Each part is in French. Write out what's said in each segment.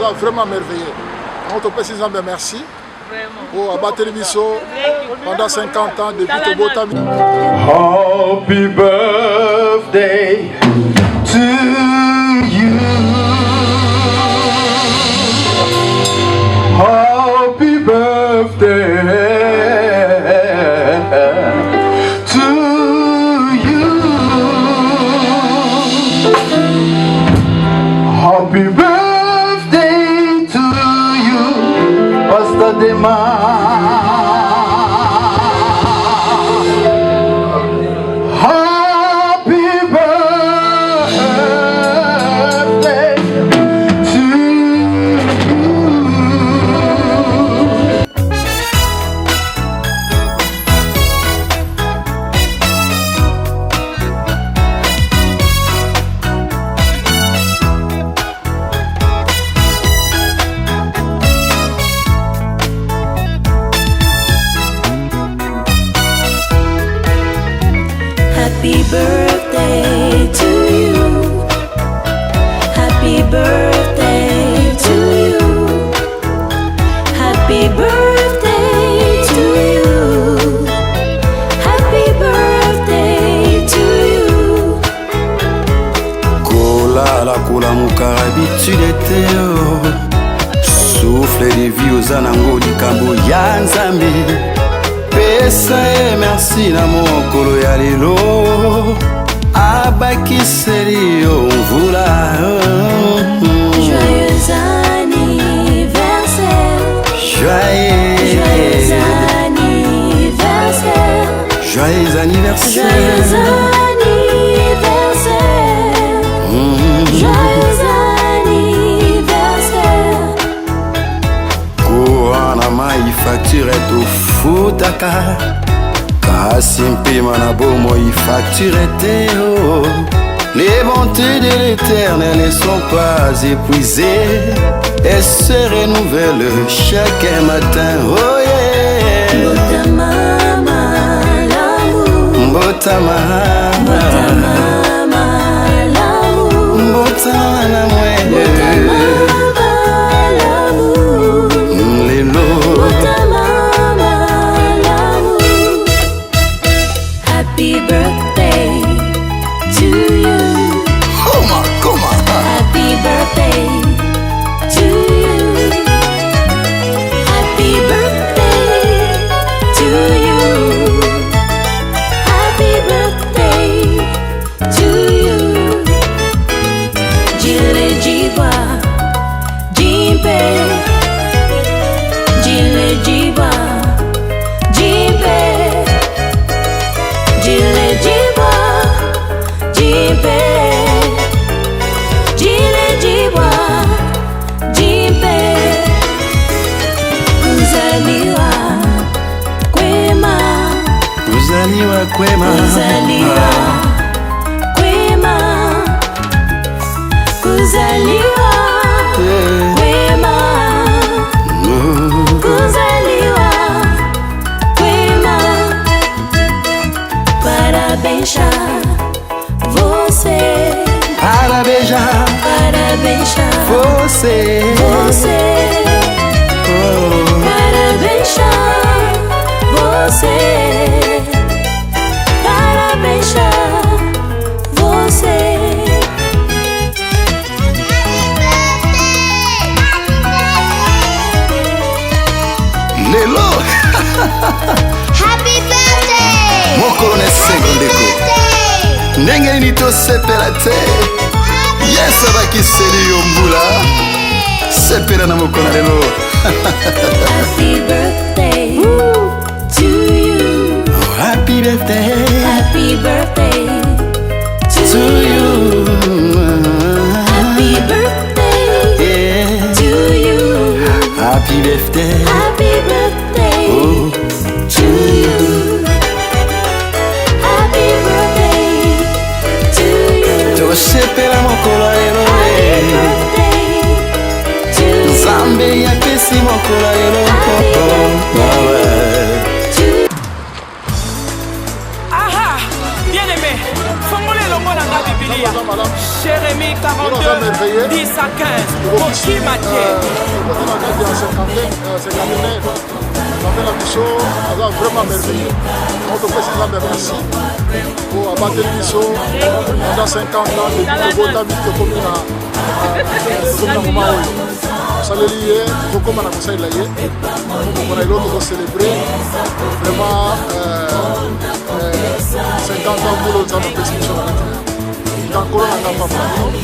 a vraiment merveilleux. On te précise merci. Pour abattre le biseau pendant 50 ans depuis Togo Tami. Happy birthday to you. Happy birthday to you. Happy birthday to you, Pastor Dema. Happy birthday to you. Happy birthday to you. Happy birthday to you. Happy birthday to you. Kola la kola mukara habitude eteo. Souffle de vie aux anango di kambo ya nzambe. Pesa e merci na mokolo ya lelo. Abakiseli omvula. Joyeux anniversaire. Joyeux anniversaire. Joyeux anniversaire. Joyeux anniversaire. Joyeux anniversaire. Koana mai facture to futaka. Kasi mpima na bomo y facture teo. Les bontés de l'éternel ne sont pas épuisées. Elles se renouvellent chaque matin. Oh yeah. Botamama l'amour. Botamama l'amour. Botamama l'amour. Lelo. Botamama l'amour. Happy birthday to you. Happy birthday to you. Happy birthday to you. Happy birthday to you. Jile jiba, jimbe. Jile jiba, jimbe. Jile jiba, jimbe. Jile jiba, jimbe. Kuzaliwa kwema. Kuzaliwa kwema. Kuzaliwa kwema. Kuzaliwa kwema. Kuzaliwa kwema. Parabéns a você. Parabéns a Parabéns a você. você. Parabéns a você. Parabéns a você. Lelo. Happy birthday! Mokolo ne segondeko. Ndenge nini tosepela te. Yesu abakiseli yo mbula. Sepela na mokolo lelo. Happy birthday to you. Oh, happy birthday. Happy birthday to To you. you. Happy birthday Yeah. to you. Happy birthday. Happy birthday Oh, to you. Happy birthday to you. tosepela mokolo lelo. Happy birthday to you. Nzambe yapesi mokolo lelo. Happy birthday 10 à 15. Koki Maté. La mission est vraiment merveilleux. On te précise merci pour abattre l'émission pendant 50 ans de Bogota Vite commune à Salelier, comme on a conseillé là, on a l'autre pour célébrer vraiment 50 ans pour l'autre dans notre émission. Dans le Coran, on n'a pas parlé.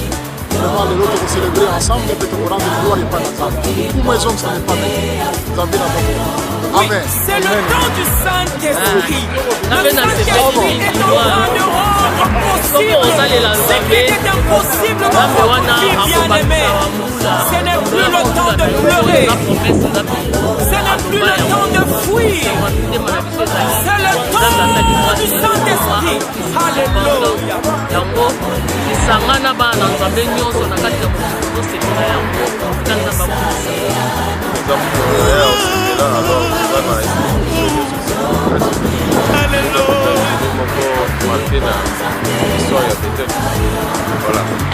Vraiment, les autres pour célébrer ensemble, et peut-être au rang de gloire et pas d'ensemble. Pour moi, ça n'est pas bien. Vous avez la bonne. Amen. C'est le temps du Saint-Esprit. Le Saint-Esprit est en train de rendre possible ce qui était impossible dans votre vie bien-aimée. Ce n'est plus le temps de pleurer. Ce n'est plus le temps de fuir. C'est le temps du Saint-Esprit. Alléluia.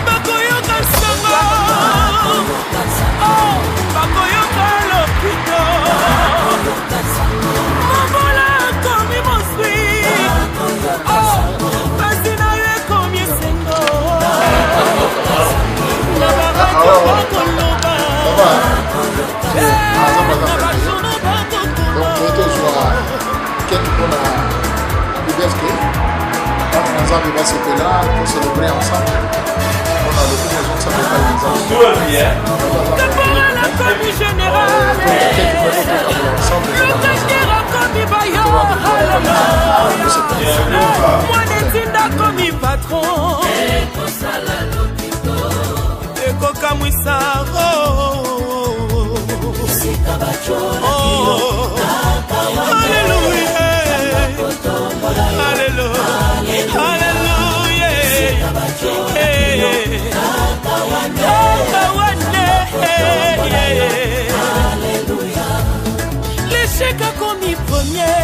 Bakoyoka sanga, bakoyoka lopito, mabola komi moswi, basina ye komi sengo, nabarato bakoloba, nabajono bakokuma. On va se là pour célébrer ensemble. On a le plus de ça fait pas la famille générale, le cachera comme bayo, moi netinda comme patron, Eko Kamwisaro, alléluia, alléluia. L'échec a commis premier.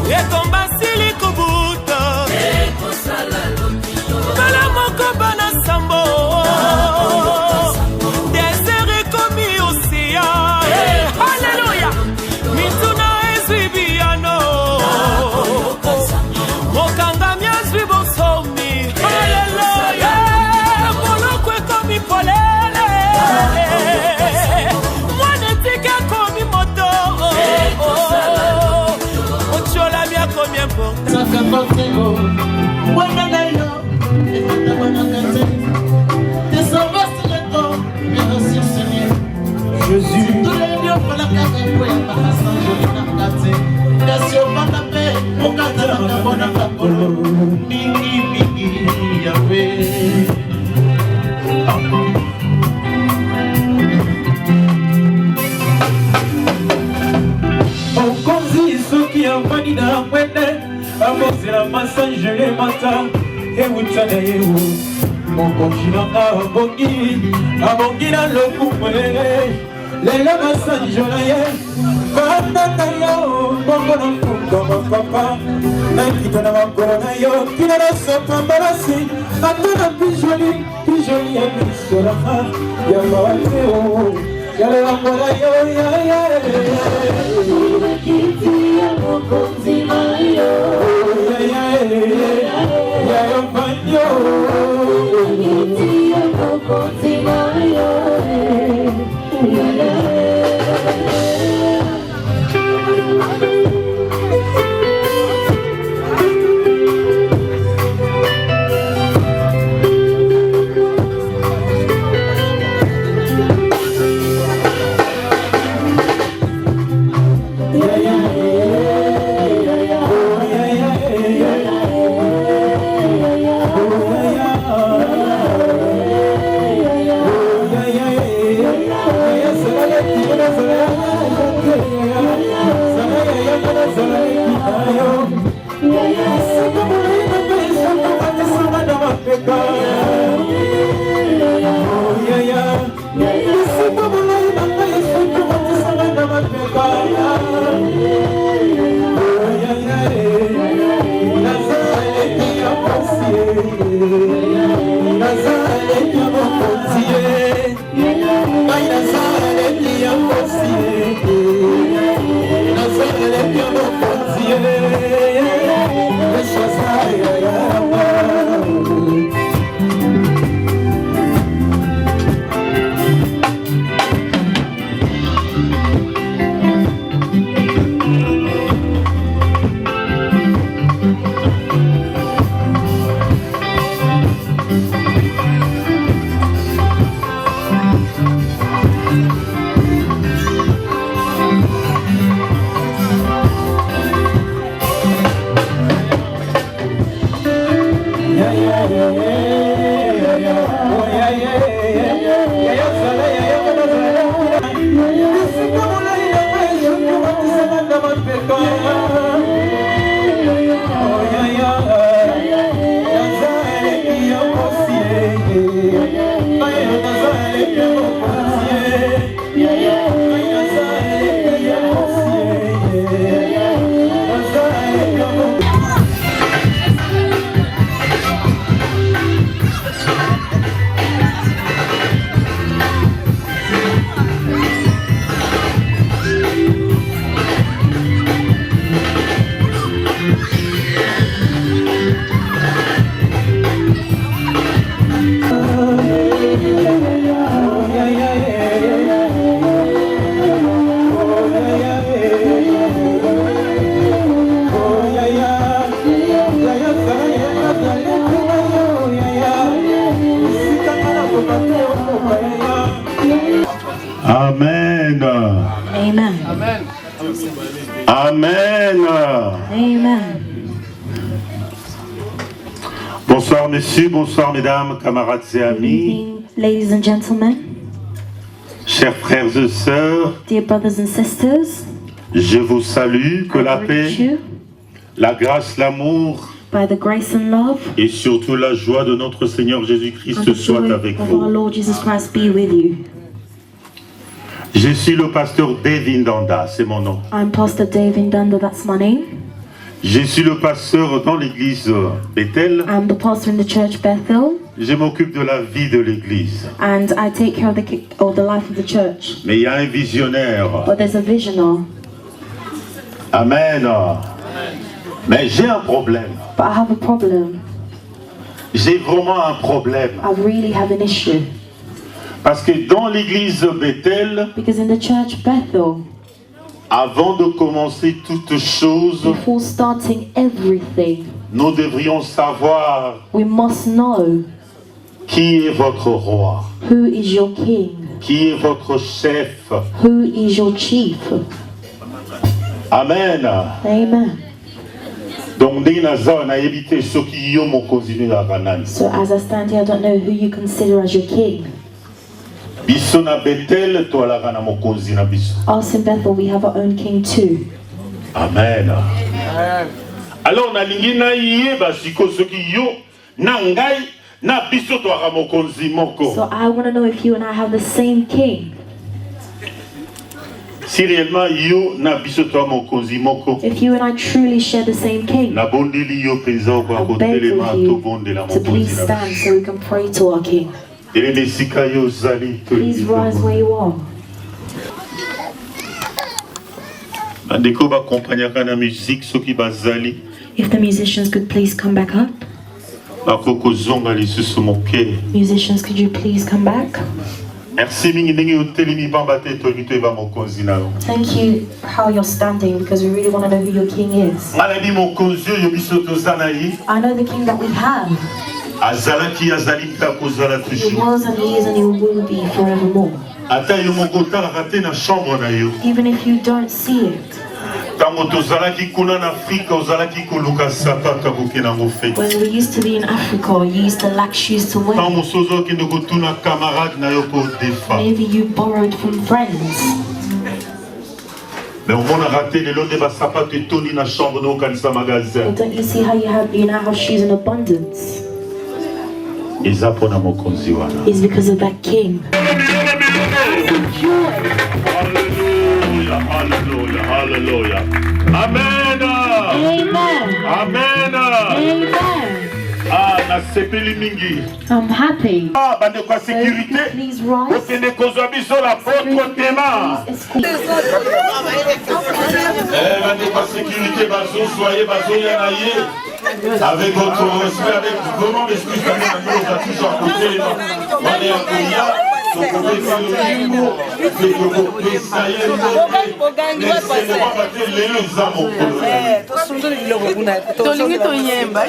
Et combat siliko buto. Bala moko bana sambo. Désiré commis aussi. Alléluia. Mituna ezibiano. Mokanga miazwi bosomi. Alléluia. Molokwe commis polele. Monetika commis moto. Ochola bien combien pour. Jésus. Okonzi soki avandi na mwene abosela masange le mata ewutana yewo mokonzi nanga abongi na lokumwele lelo masange na ye bandaka yo bongo na mfunga mapapa nakita na makolo na yo kina na sopa mbalasi atana pijoli ya misolaka ya mawateo yalewangola yo kiti ya mokonzi mayo ya mpanyo kiti ya mokonzi mayo Yeah. Amen. Amen. Bonsoir messieurs, bonsoir mesdames, camarades et Good amis, evening, ladies and gentlemen, chers frères et sœurs, dear brothers and sisters. je vous salue, que la I paix, greet you la grâce, l'amour by the grace and love et surtout la joie de notre Seigneur and Jésus-Christ the soit joy avec of our vous. Lord Jesus Christ be with you. Je suis le pasteur David Ndanda, c'est mon nom. I'm Pastor David Dunda, that's my name. Je suis le pasteur dans l'église Bethel. I'm the pastor in the church Bethel, Je m'occupe de la vie de l'église. and I take care of the life of the church. Mais il y a un visionnaire. But there's a visioner. Amen. Mais j'ai un problème. But I have a problem. J'ai vraiment un problème. I really have an issue. Parce que dans l'église Bethel, Because in the church Bethel, avant de commencer toutes choses, before starting everything, nous devrions savoir we must know qui est votre roi, who is your king, qui est votre chef. who is your chief. Amen. Amen. Donc, ndenge naza na yebite soki yo mokonzi la kanani. So as I stand here, I don't know who you consider as your king. Biso na Bethel to alaka na mokonzi na biso. Us in Bethel, we have our own king too. Amen. Alors nalingi na yeba siko soki yo na ngai na biso to alaka mokonzi moko. So I want to know if you and I have the same king. Si réellement yo na biso to mokonzi moko. If you and I truly share the same king, Na bondeli yo penza kwa I beg kotelema of to you bondela to please mokonzi na stand biso. so we can pray to our king. Elele sika yo zali to. Please rise where you are. Bandeko ba kompanyaka na musique soki bazali. If the musicians could please come back up. Bakoko zonga lisusu moke. Musicians, could you please come back? Merci mingi ndenge otelemi pamba te to lito eba mokonzi na yo. Thank you for how you're standing, because we really want to know who your king is. Ngala bi mokonzi yo biso tozana yi. I know the king that we have. Azalaki azali mpe akozala He toujours. was and he is and he will be forevermore. Ata yo moko otalaka te na chambre na yo. Even if you don't see it. Ntango tozalaki kuna na Afrika ozalaki koluka sapato akoke nango fete. When we used to be in Africa, you used to lack shoes to Ntango wear. mosusu ozokende kotuna camarade na yo mpo odefa. Maybe you borrowed from friends. Mais omonaka te lelo nde basapato etondi na chambre na okanisa magasin. But don't you see how you now have shoes in abundance? Eza mpo na mokonzi wana. It's because of that king. Hallelujah, hallelujah, hallelujah. Amen. Amen. Amen. Amen. Ah, nasepeli mingi. I'm happy. Ah, bandeko ya So if you sécurité. please rise. Okende kozwa biso la votre tema. Bandeko ya sécurité bazosoye bazoya na ye. Avec votre respect, avec vraiment l'excuse que nous avons toujours à côté. On est à Koya, donc on est sur le niveau, c'est que vous pouvez sailler tolingi toyemba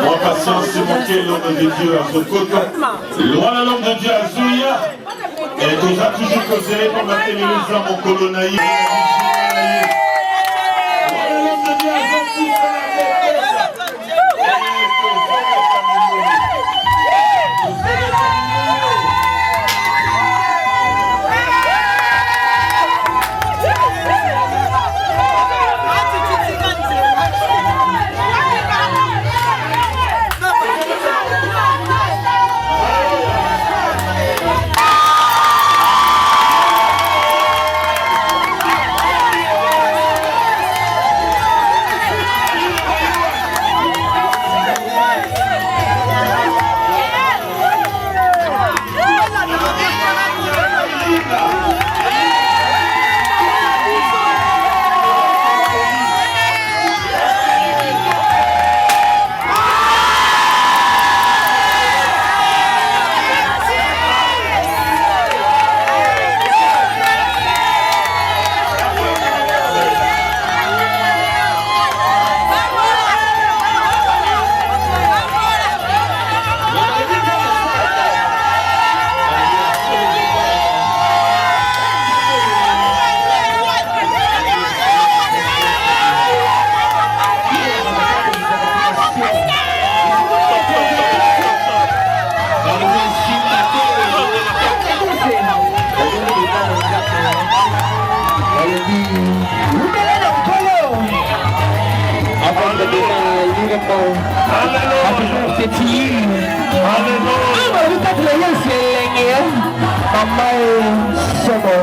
Moi, patience, c'est manquer l'homme de Dieu à Sokoto. Loin l'homme de Dieu à Zouya. Et nous a toujours causé pour mater les gens au colonaï. Happy birthday to you. Mama Somo.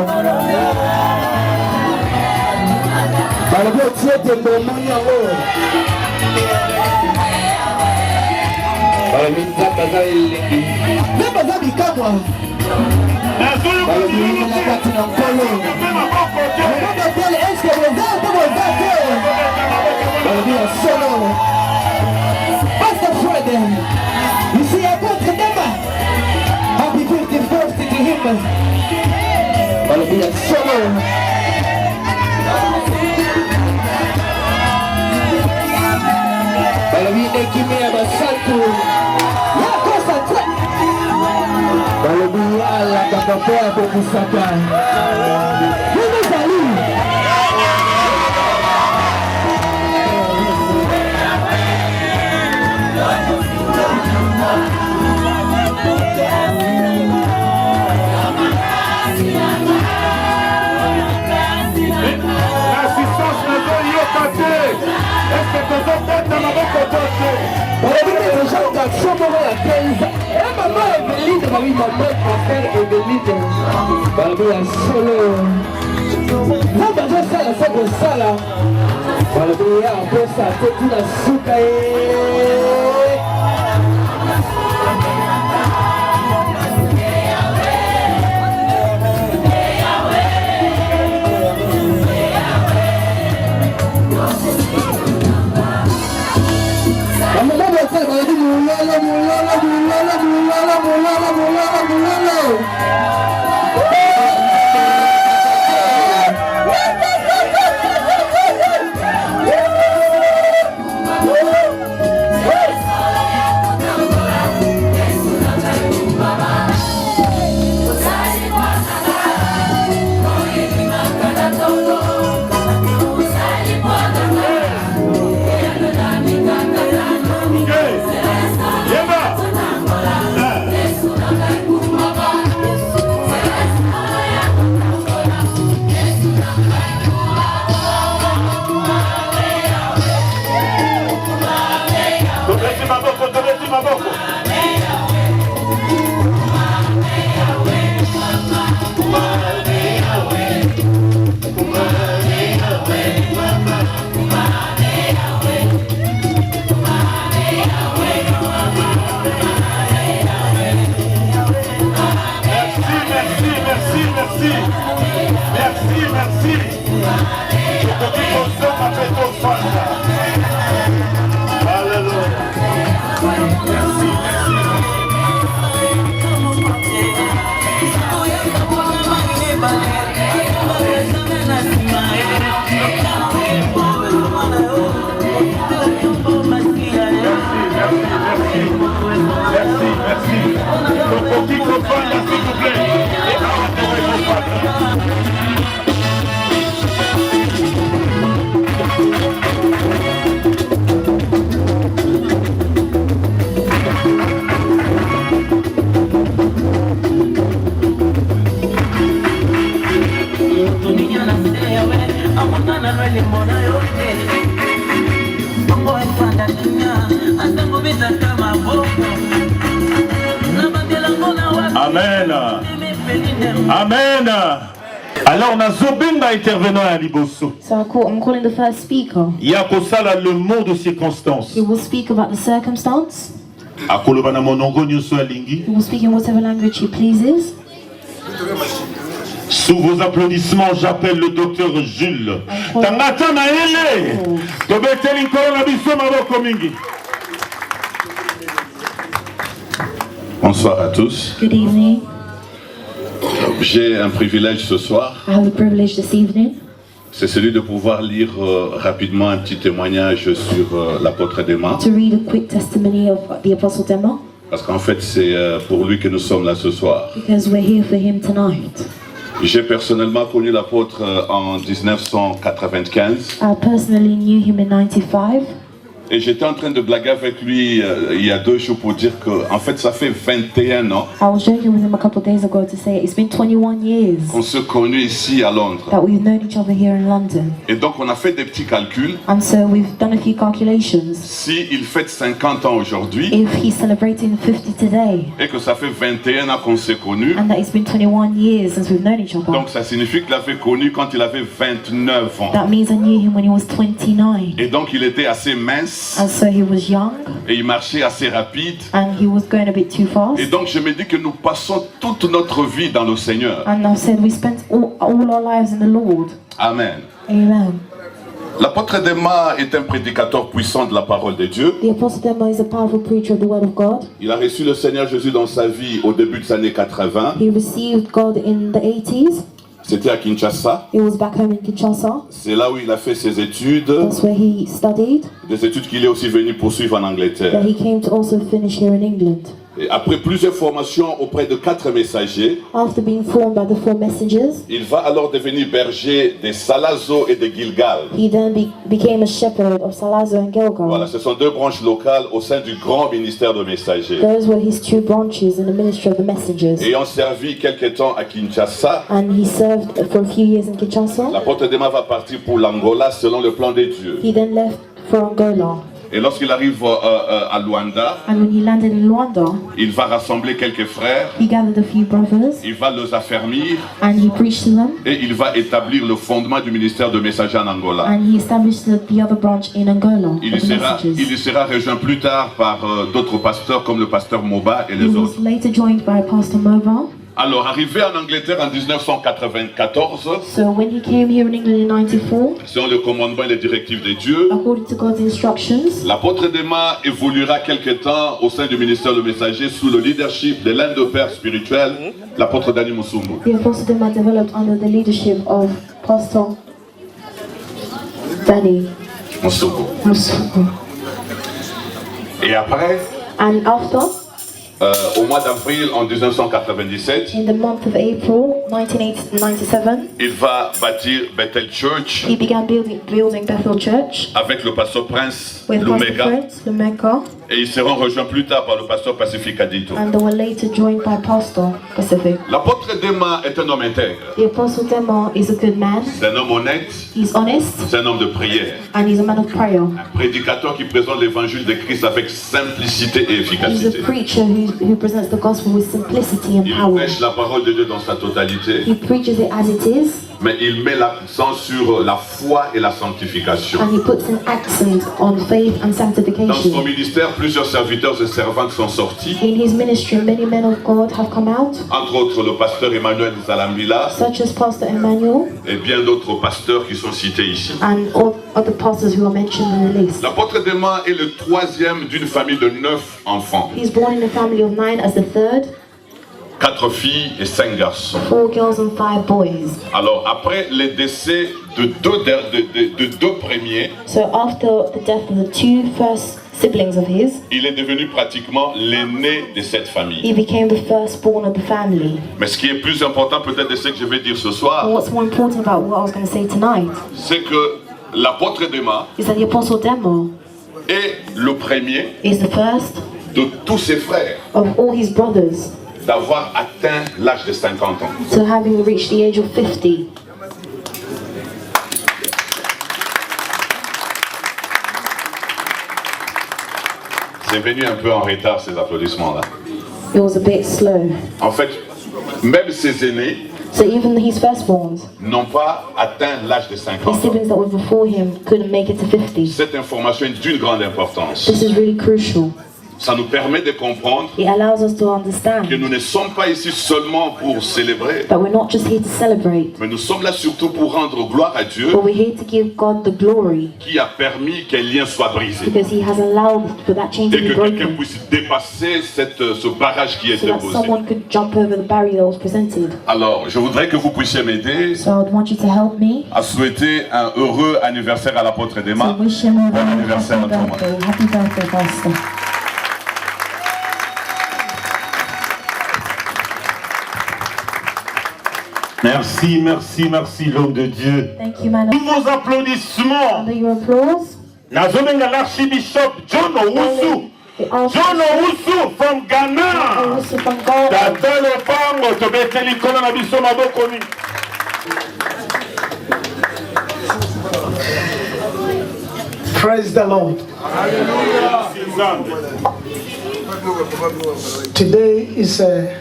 You see, I got remember. Happy birthday to him. Gonna be a solo. Gonna be making me a salto. Yeah, cause I trap. Gonna be all like a prepare for Pusaka. Who is Ali? Amen. Amen. Alors on a Zobinga intervenant à Liboso. So I'm calling the first speaker. Yakosala le mot de circonstance. He will speak about the circumstance. Akolobana monongo nyuso alingi. He will speak in whatever language he pleases. Sous vos applaudissements, j'appelle le docteur Jules. Tangata Maele. Tobeteli korona biso maboko mingi. Bonsoir à tous. Good evening. J'ai un privilège ce soir. I have a privilege this evening. C'est celui de pouvoir lire rapidement un petit témoignage sur l'apôtre Déma. To read a quick testimony of the Apostle Déma. Parce qu'en fait, c'est pour lui que nous sommes là ce soir. Because we're here for him tonight. J'ai personnellement connu l'apôtre en 1995. I personally knew him in 95. Et j'étais en train de blaguer avec lui il y a 2 jours pour dire que, en fait, ça fait 21 ans I was joking with him a couple of days ago to say it's been 21 years qu'on se connaît ici à Londres. that we've known each other here in London. Et donc, on a fait des petits calculs. And so we've done a few calculations. Si il fête 50 ans aujourd'hui, If he's celebrating 50 today, et que ça fait 21 ans qu'on s'est connus, and that it's been 21 years since we've known each other, donc ça signifie qu'il l'avait connu quand il avait 29 ans. that means I knew him when he was 29. Et donc, il était assez mince, And so he was young, et il marchait assez rapide. and he was going a bit too fast. Et donc, je me dis que nous passons toute notre vie dans le Seigneur. And I said we spent all our lives in the Lord. Amen. Amen. L'apôtre Démas est un prédicateur puissant de la parole de Dieu. The Apostle Demas is a powerful preacher of the Word of God. Il a reçu le Seigneur Jésus dans sa vie au début des années 80. He received God in the 80s. C'était à Kinshasa. He was back home in Kinshasa. C'est là où il a fait ses études. That's where he studied. Des études qu'il est aussi venu poursuivre en Angleterre. That he came to also finish here in England. Et après plusieurs formations auprès de 4 messagers, After being formed by the 4 messengers, il va alors devenir berger de Salazo et de Gilgal. he then became a shepherd of Salazo and Gilgal. Voilà, ce sont 2 branches locales au sein du grand ministère de messagers. Those were his 2 branches in the ministry of the messengers. Ayant servi quelque temps à Kinshasa, And he served for a few years in Kinshasa. l'apôtre Démas va partir pour l'Angola selon le plan de Dieu. He then left for Angola. Et lorsqu'il arrive à Luanda, And when he landed in Luanda, il va rassembler quelques frères, he gathered a few brothers il va les affermir and he preached to them. et il va établir le fondement du ministère de messager en Angola. And he established the other branch in Angola. Il of the y messengers. sera rejoint plus tard par d'autres pasteurs comme le pasteur Moba et He les was autres. later joined by Pastor Mova. Alors, arrivé en Angleterre en 1994, So when he came here in England in 94, selon le commandement et les directives de Dieu, according to God's instructions, l'apôtre Démas évoluera quelque temps au sein du ministère de messager sous le leadership de l'un de pères spirituels, l'apôtre Dani Musumbu. the Apostle Demas developed under the leadership of Pastor Danny Musumbu. Musubu. Et après, And after, au mois d'avril en 1997, in the month of April 1997, il va bâtir Bethel Church he began building Bethel Church avec le pasteur Prince with Pastor Lumega. Prince Lumeka, Et ils seront rejoints plus tard par le pasteur Pacifique Adito. and they were later joined by Pastor Pacific. L'apôtre Démas est un homme intègre. The Apostle Demas is a good man. C'est un homme honnête, He's honest c'est un homme de prière. and he's a man of prayer. Un prédicateur qui présente l'évangile de Christ avec simplicité et He's efficacité. a preacher who presents the gospel with simplicity and Il power. prêche la parole de Dieu dans sa totalité, He preaches it as it is, mais il met l'accent sur la foi et la sanctification. and he puts an accent on faith and Dans son sanctification. ministère, plusieurs serviteurs et servantes sont sortis, In his ministry, many men of God have come out, entre autres le pasteur Emmanuel Zalambila such as Pastor Emmanuel et bien d'autres pasteurs qui sont cités ici. and all other pastors who are mentioned in the list. L'apôtre Démas est le 3e d'une famille de 9 enfants, He's born in a family of 9 as the third, 4 filles et 5 garçons. 4 girls and 5 boys. Alors après les décès de deux premiers, So after the death of the 2 first siblings of his, il est devenu pratiquement l'aîné de cette he famille. became the firstborn of the family. Mais ce qui est plus important peut-être de ce que je vais dire ce soir, And what's more important about what I was going to say tonight c'est que l'apôtre Démas is that the Apostle Demas est le premier is the first de tous ses frères of all his brothers d'avoir atteint l'âge de 50 ans. to having reached the age of 50. C'est venu un peu en retard ces applaudissements-là. It was a bit slow. En fait, même ses aînés So even his firstborns, n'ont pas atteint l'âge de his 50 ans. siblings that were before him, couldn't make it to 50. Cette information est d'une grande importance. This is really crucial. Ça nous permet de comprendre It allows us to que understand nous ne sommes pas ici seulement pour célébrer, that we're not just here to celebrate, mais nous sommes là surtout pour rendre gloire à Dieu but we're here to give God the glory qui a permis qu'un lien soit brisé because he has allowed for that chain to et be que quelqu'un broken puisse dépasser ce barrage qui so était that posé. someone could jump over the barrier that was presented. Alors, je voudrais que vous puissiez m'aider So I want you to help me à souhaiter un heureux anniversaire à l'apôtre to Démas. wish him a Bon very anniversaire happy à tout le monde. birthday. Happy birthday, Pastor. Merci, merci, merci l'homme de Dieu. Thank you, man. Tous vos applaudissements Under your applause, Nazomenga l'archbishop John Owusu. John Owusu from Ghana. Tata Lopango tobeteli kono na biso maboko ni. Praise the Lord. Today is a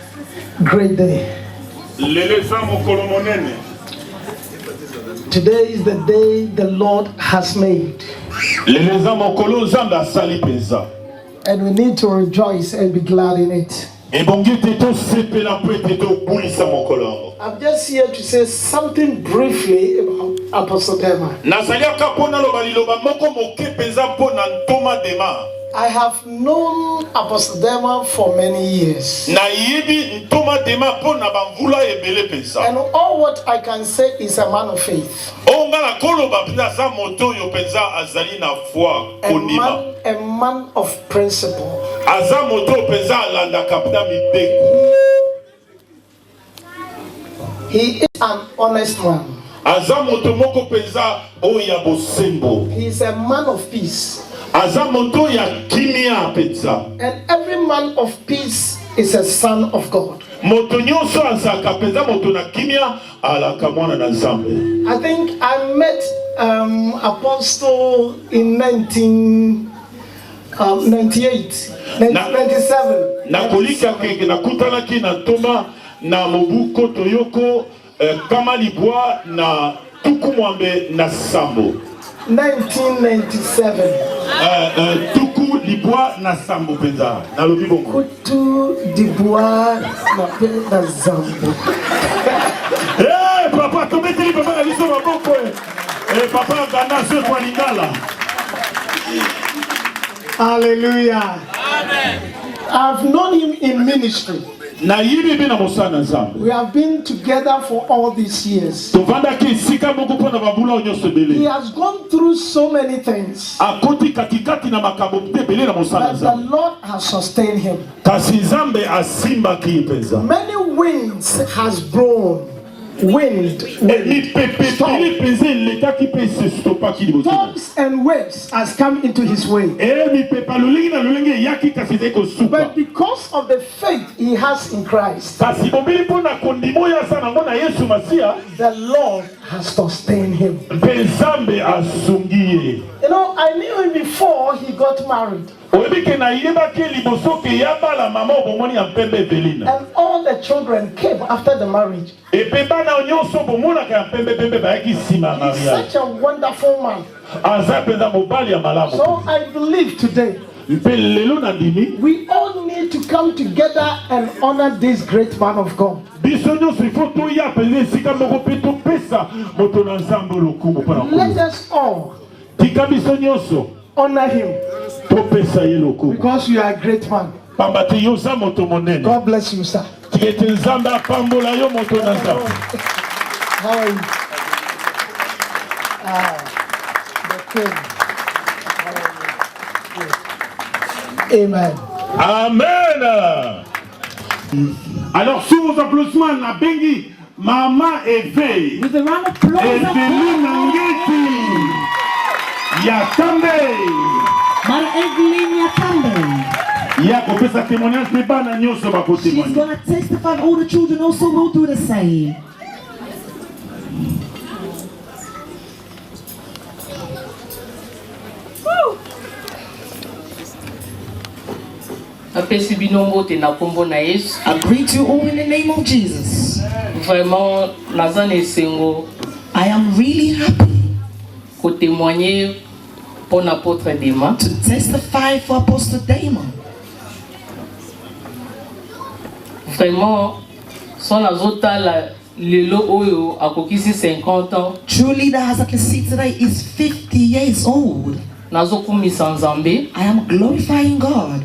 great day. Today is the day the Lord has made. And we need to rejoice and be glad in it. I'm just here to say something briefly about Apostle Dema. I have known Apostle Dema for many years. And all what I can say is a man of faith. A man of principle. He is an honest man. He is a man of peace. And every man of peace is a son of God. I think I met Apostle in 1998, 1997. Tuku Libois na Sambo Penza. Na lobi bongo. Kutu Libois na Sambo. Eh papa tobeteli papa na biso maboko. Eh papa Ghana se kwa lingala. Hallelujah. Amen. I've known him in ministry. We have been together for all these years. He has gone through so many things, but the Lord has sustained him. Many winds has blown. Storms and waves has come into his way. But because of the faith he has in Christ, the Lord has sustained him. You know, I knew him before he got married. And all the children came after the marriage. He's such a wonderful man. So I believe today we all need to come together and honor this great man of God. Let us all honor him because you are a great man. God bless you, sir. How are you? The king. Amen. Amen. Alors, sous vos applaudissements, on a bengi Maman Eve. With a round of applause. Eveline Nangeti. Yatambe. Mara Eveline Yatambe. She's going to testify, all the children also will do the same. I greet you all in the name of Jesus. I am really happy to testify for Apostle Dema. Truly, the as I can see today is 50 years old. I am glorifying God.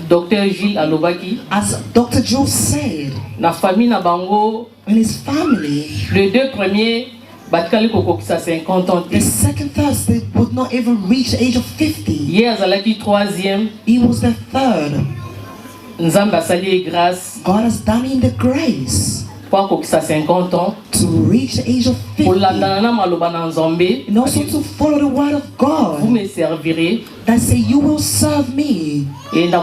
Dr. Gilles Alobaki, as Dr. Joe said, na famille na bango, in his family, les deux premiers, batkali kokokisa 50 ans. The second first, they would not even reach the age of 50. Hier azalaki troisième. He was the third. Nzamba sali grâce. God has done him the grace. Kwa kokisa 50 ans. To reach the age of 50. And also to follow the word of God. Vous me servirez. That say you will serve me. And I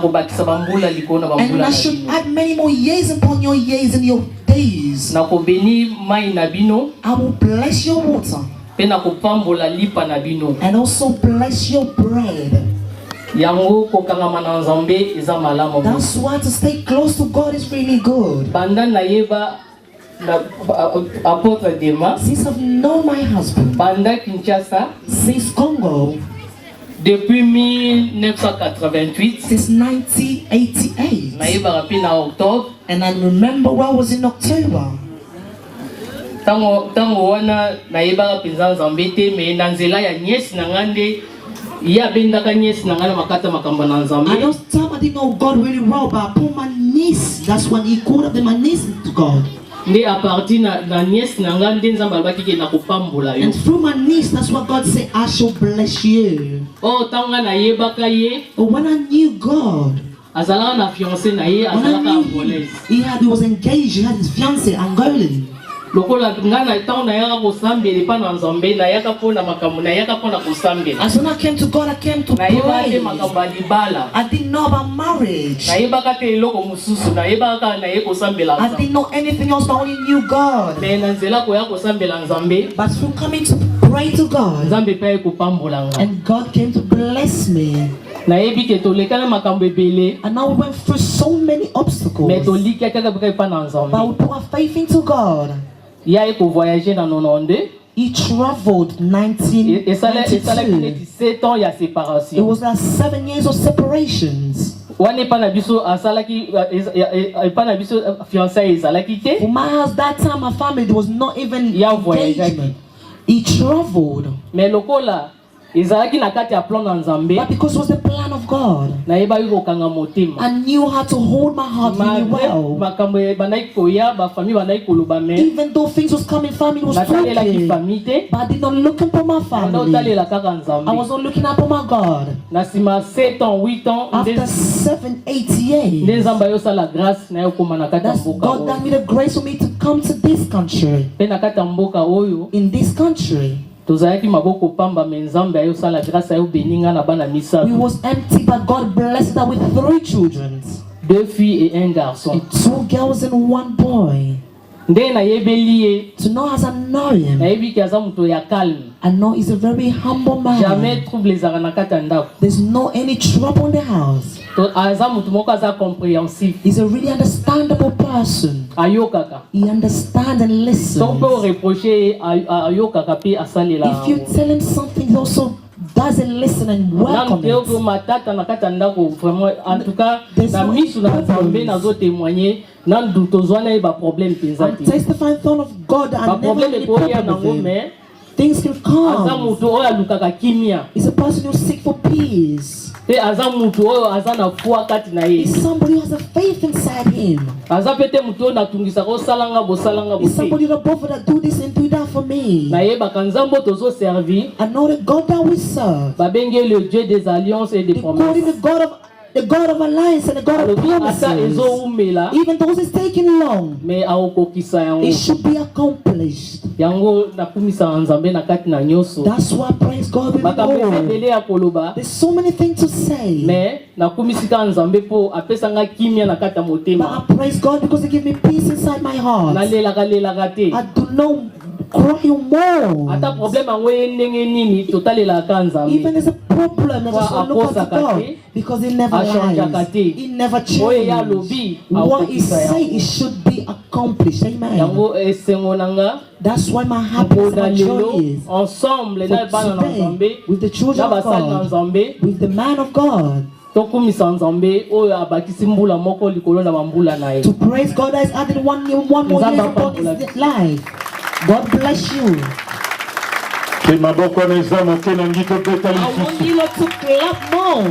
should add many more years upon your years and your days. I will bless your water. And also bless your bread. That's why to stay close to God is really good. Since I've known my husband, since Congo, depuis 1988, since 1988, and I remember when I was in October. Tango wana naibaka pinza nzambe me nanzela ya niesi nangande ya bendaka niesi nangana makata makamba na nzambe. I don't tell I didn't know God really well, but upon my niece, that's when he called up my niece to God. Ndi a partir na niesi nangande nzamba albaki ke na kupambula yo. And through my niece, that's what God said, I shall bless you. Oh, tanga na yebaka ye. But when I knew God, azalaka na fiancé na ye, azalaka angolaise. He was engaged, he had his fiancé Angolan. Lokola ngana tao na yaka kusambele pa na nzambe na yaka pona makamu na yaka pona kusambele. As when I came to God, I came to pray. I didn't know about marriage. I didn't know anything else, but I only knew God. But through coming to pray to God, and God came to bless me. And now we went through so many obstacles, but we put our faith into God. He traveled 1992. It was like 7 years of separations. For my house that time, my family, there was not even engagement. He traveled. But because it was the plan of God, I knew how to hold my heart really well. Even though things was coming, family was talking, but I did not look upon my family. I was not looking upon my God. After 7-8 years, God gave me the grace for me to come to this country. In this country, we was empty, but God blessed us with 3 children. 2 filles et 1 garçon. 2 girls and 1 boy. To know as I know him, I know he's a very humble man. There's no any trouble in the house. He's a really understandable person. He understands and listens. If you tell him something, he also doesn't listen and welcome it. I'm testifying in front of God that I never had any problem with him. Things can come. He's a person who seeks for peace. He's somebody who has a faith inside him. He's somebody that both that do this and do that for me. I know the God that we serve. The God of alliance and the God of promises. Even though it's taking long, it should be accomplished. That's why I praise God with all. There's so many things to say, but I praise God because He gives me peace inside my heart. I do not cry more. Even there's a problem, I just look at God because He never lies. He never changes. What He says, it should be accomplished. Amen. That's why my happiness and my joy is for today, with the children of God, with the man of God. To praise God that is added one more year upon His life. God bless you. I want you to clap more.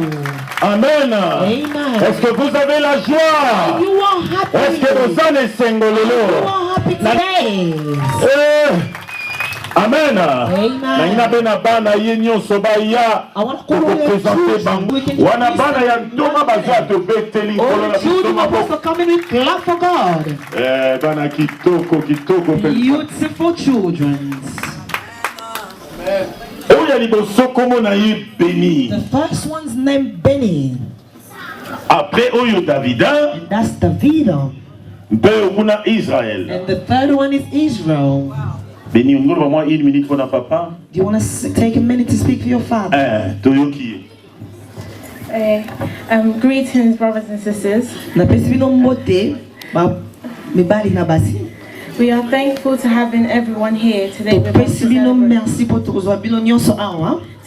Amen. Amen. Est-ce que vous avez la joie? You are happy. Est-ce que vous en êtes You are happy today. Amen. Naina bena bana yenyo sobaya. Pour présenter bango. Wana bana ya ndoma baza te beteli kolona bitoma boko. Clap for God. Bana kitoko kitoko. Beautiful children. Oya liboso komo na ye Béni. The first one's named Benny. Après oyo Davida. And that's Davida. Israel. And the third one is Israel. Béni, on va moi 1 minute pour notre papa. Do you want to take a minute to speak for your father? Toyoki. Greetings, brothers and sisters. We are thankful to having everyone here today with us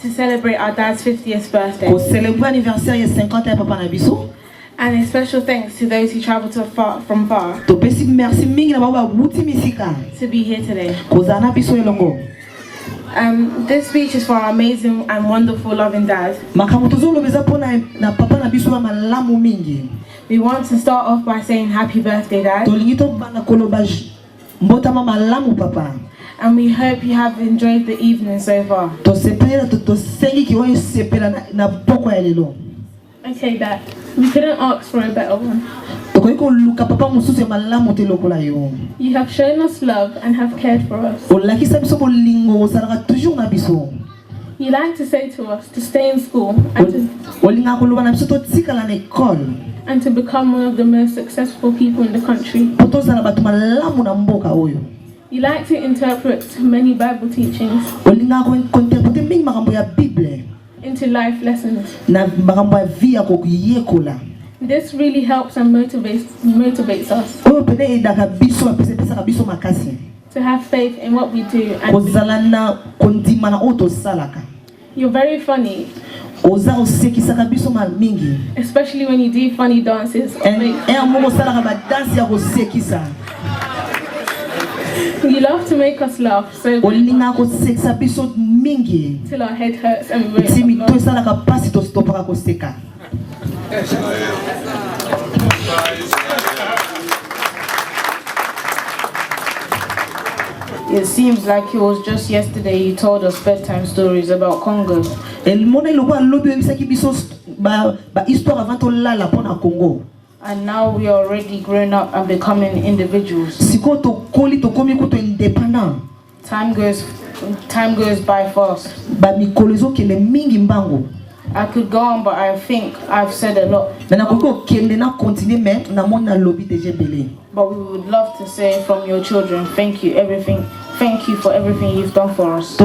to celebrate our dad's 50th birthday. And a special thanks to those who traveled from far to be here today. This speech is for our amazing and wonderful loving dad. We want to start off by saying happy birthday, Dad. And we hope you have enjoyed the evening so far. Okay, Dad. We couldn't ask for a better one. You have shown us love and have cared for us. You like to say to us to stay in school and to become one of the most successful people in the country. You like to interpret many Bible teachings into life lessons. This really helps and motivates us to have faith in what we do. And you're very funny, especially when you do funny dances. You love to make us laugh so till our head hurts and we It seems like it was just yesterday you told us bedtime stories about Congo. And now we are already grown up and becoming individuals. Time goes by fast. I could go on, but I think I've said a lot. But we would love to say from your children, thank you for everything you've done for us.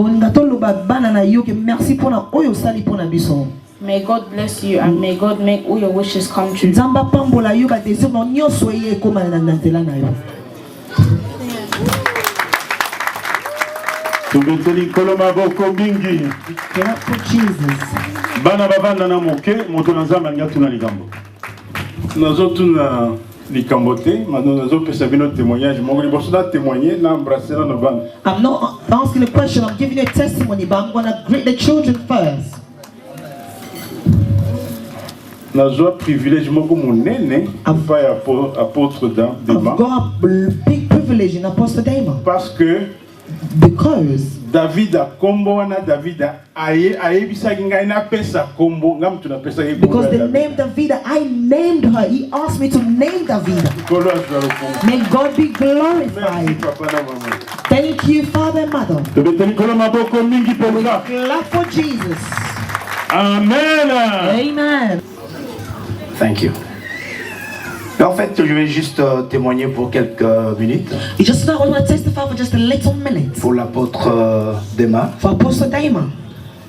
May God bless you and may God make all your wishes come true. Bana bavanda na moke moto na nzamba ngatuna likambo nazotuna likambo te nazo pesa bino témoignage mo liboso da témoigner na embrasser na bana. I'm not asking a question, I'm giving you a testimony, but I'm going to greet the children first. Nazo privilège moko monene pa ya apôtre Dema. I've got a big privilege in Apostle Dema. Because David a kombo wana David ayebisa ngai na pesa kombo ngam tuna pesa ye. Because the name David, I named her. He asked me to name David. May God be glorified. Thank you, Father and Mother. We clap for Jesus. Amen. Amen. Thank you. En fait, je vais juste témoigner pour quelques minutes. Just now, I want to testify for just a little minute. Pour l'apôtre Dema. For Apostle Dema.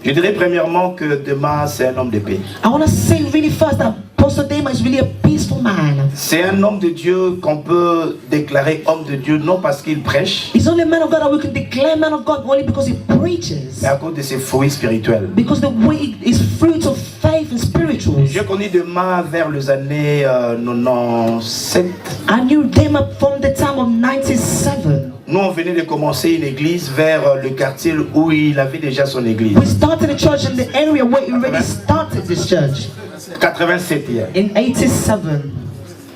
Je dirais premièrement que Dema c'est un homme de paix. I want to say really first that Apostle Dema is really a peaceful man. C'est un homme de Dieu qu'on peut déclarer homme de Dieu non parce qu'il prêche. He's only a man of God that we can declare man of God only because he preaches. Mais à cause de ses fruits spirituels. Because the way his fruits of faith and spirituals. Je connais Dema vers les années 97. I knew Dema from the time of 97. Nous on venait de commencer une église vers le quartier où il avait déjà son église. We started a church in the area where he already started this church. 87 hier. In 87.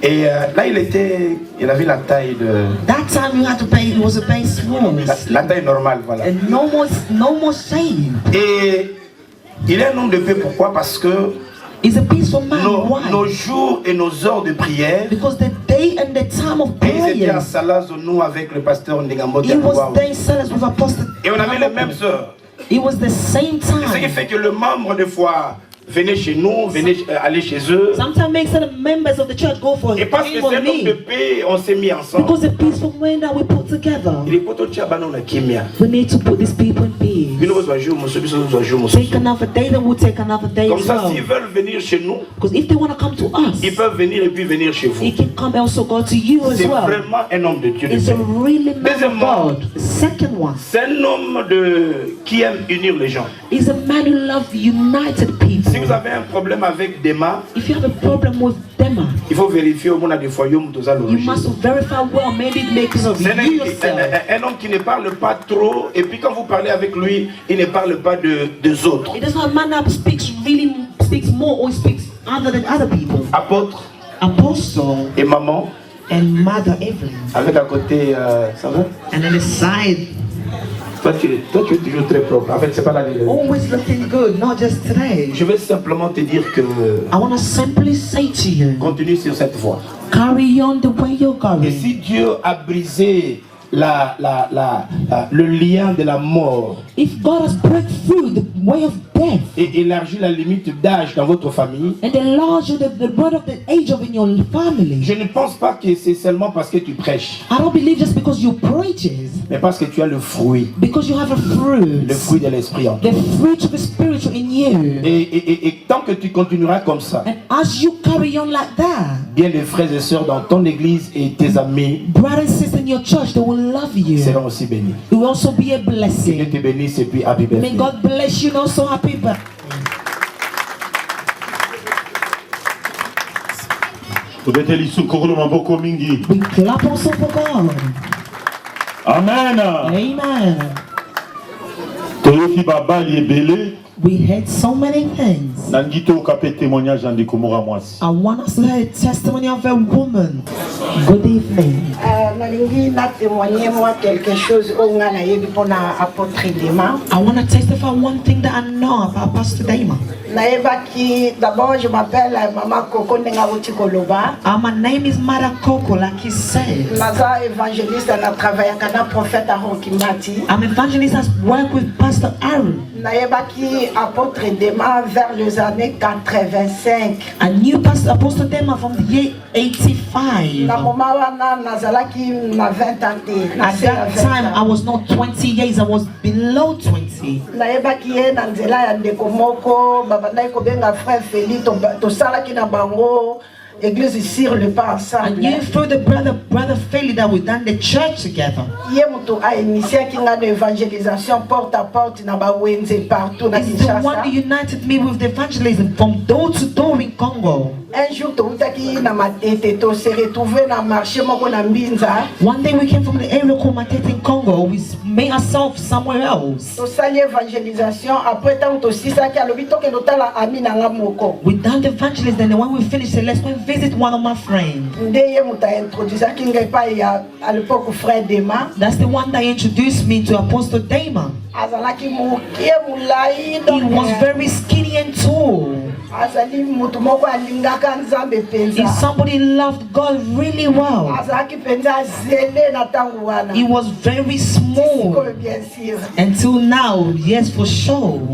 Et là, il avait la taille de... That time you had to pay, it was a base small. La taille normale, voilà. And no more shame. Et il est un homme de paix, pourquoi? Parce que He's a peaceful man. nos jours et nos heures de prière, because the day and the time of et il était à prayer, Salazonou avec le pasteur Ndegambo he was there in silence with Apostle. Et on avait les mêmes heures. It was the same time. Ce qui fait que le membre, des fois, venait chez nous, venait aller chez eux. Sometimes makes the members of the church go for Et parce que c'est un homme de paix, on s'est mis ensemble. Because the peaceful man that we put together. We need to put these people in peace. Take another day, then we'll take another day. Comme ça, s'ils veulent venir chez nous, because if they want to come to us, ils peuvent venir et puis venir chez vous. He can come also go to you as C'est well. vraiment un homme de Dieu. It's a really man of Deuxièmement, God. Second one, c'est un homme qui aime unir les gens. He's a man who loves united people. Si vous avez un problème avec Dema, if you have a problem with Dema, il faut vérifier au moins des fois you must verify well, maybe it makes of you yourself. Un homme qui ne parle pas trop, et puis quand vous parlez avec lui, il ne parle pas des autres. It is not a man that speaks more or speaks other than other people. Apôtre, Apostle, et maman, and Mother Evelyn. Avec à côté, ça va? And on the side. Toi, tu es toujours très propre. En fait, c'est pas la always looking good, not just today. Je vais simplement te dire que I want to simply say to you, continue sur cette voie. Carry on the way you're going. Et si Dieu a brisé le lien de la mort, if God has broken through the way of death, et élargi la limite d'âge dans votre famille, and enlarge the birth of the age of in your family, je ne pense pas que c'est seulement parce que tu prêches. I don't believe just because you preach, mais parce que tu as le fruit. Because you have a fruit. Le fruit de l'esprit en toi. The fruit of the spirit in you. Et tant que tu continueras comme ça, and as you carry on like that, bien des frères et sœurs dans ton église et tes amis, brothers and sisters in your church, they will love you. Seront aussi bénis. It will also be a blessing. Que Dieu te bénisse et puis happy birthday. May God bless you and also happy birthday. We clap also for God. Amen. Amen. We heard so many things. I want us to hear a testimony of a woman. Good evening. I want to testify one thing that I know about Pastor Dema. D'abord, je m'appelle Maman Coco Nengaouti-Koloba. My name is Mara Coco, like he said. Naza evangelist and I travaille avec un prophète à Hokimati. I'm evangelist that work with Pastor Aaron. Naebaki apôtre Dema vers les années 85. I knew Pastor Apostle Dema from the year 85. Na moment wana nazalaki na 20 ans. At that time I was not 20 years, I was below 20. Naebaki ye na nzela ya ndeko moko babandai kobenga frère Félix to salaki na bango. Église sur le pas ensemble. And you through the brother Feli that we done the church together. Yé muto a initié kinga de évangélisation porte à porte na ba wenze partout na Kinshasa. The one that united me with the evangelism from door to door in Congo. Un jour to utaki na matete to se retrouver na marché moko na Mbinza. One day we came from the area called Matete in Congo. We made ourselves somewhere else. To sali évangélisation après tant to sisaki alobi to ke notala ami na nga moko. We done the evangelism and when we finished let's go and visit one of my friends. That's the one that introduced me to Apostle Dema. He was very skinny and tall. If somebody loved God really well. He was very small. Until now, yes, for sure. He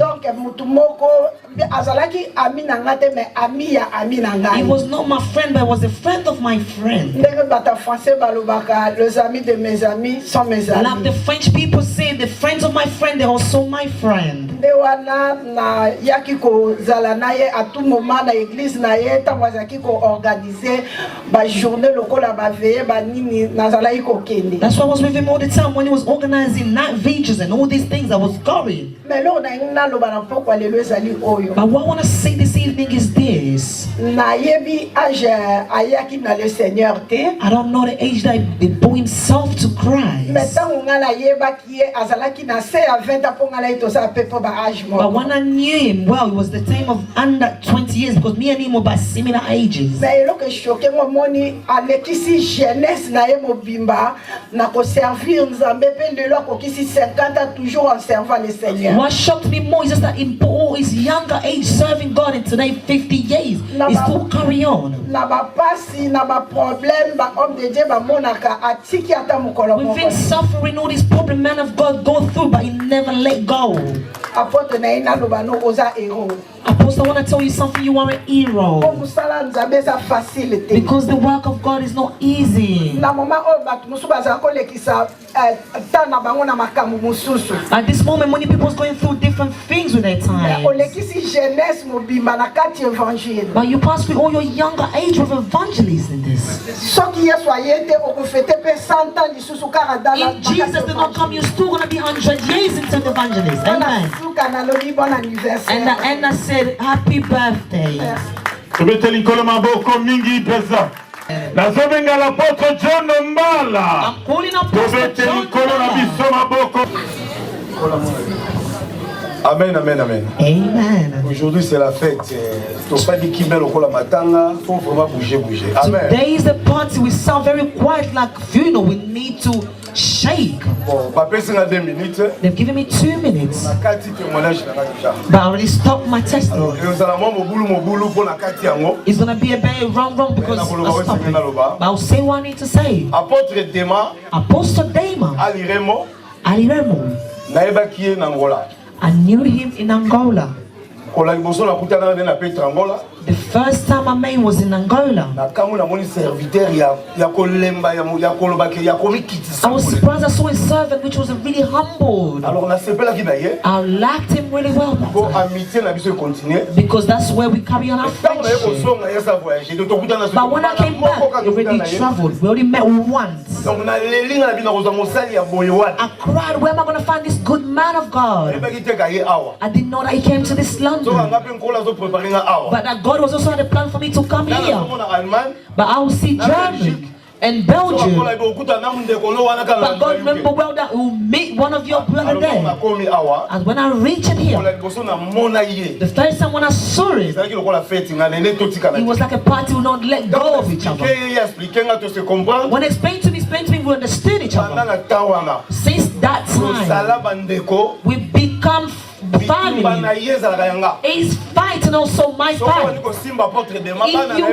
was not my friend, but was a friend of my friend. Like the French people say, the friends of my friend, they're also my friend. That's why I was with him all the time when he was organizing night vigils and all these things I was going. But what I want to say this evening is this. I don't know the age that he bore himself to Christ. But when I knew him, well, it was the time of under 20 years because me and him were by similar ages. What shocked me more is just that in all his younger age serving God and today 50 years, he still carry on. We've been suffering all these problems men of God go through, but he never let go. Apostle, I want to tell you something, you are a hero. Because the work of God is not easy. At this moment, many people are going through different things with their time. But you pass through all your younger age with evangelists in this. If Jesus did not come, you're still going to be 100 years into the evangelist. Amen. And I said, happy birthday. L'apôtre John Mbala. Amen, amen, amen. Amen. Aujourd'hui c'est la fête. Today is the party. We sound very quiet like funeral. We need to shake. They've given me 2 minutes. But I already stopped my testimony. It's going to be a very wrong because I'll stop it. But I'll say what I need to say. Apostle Dema Aliremo. I knew him in Angola. The first time I met was in Angola. I was surprised I saw a servant which was really humbled. I liked him really well because that's where we carry on our friendship. But when I came back, we already traveled. We only met once. I cried, where am I going to find this good man of God? I didn't know that he came to this London. But that God was also had a plan for me to come here. But I will see Germany and Belgium. But God remember well that we will meet one of your brother there. And when I reached here, the first time when I saw it, it was like a party who not let go of each other. When he explained to me, we understood each other. Since that time, we become family. His fight and also my fight. If you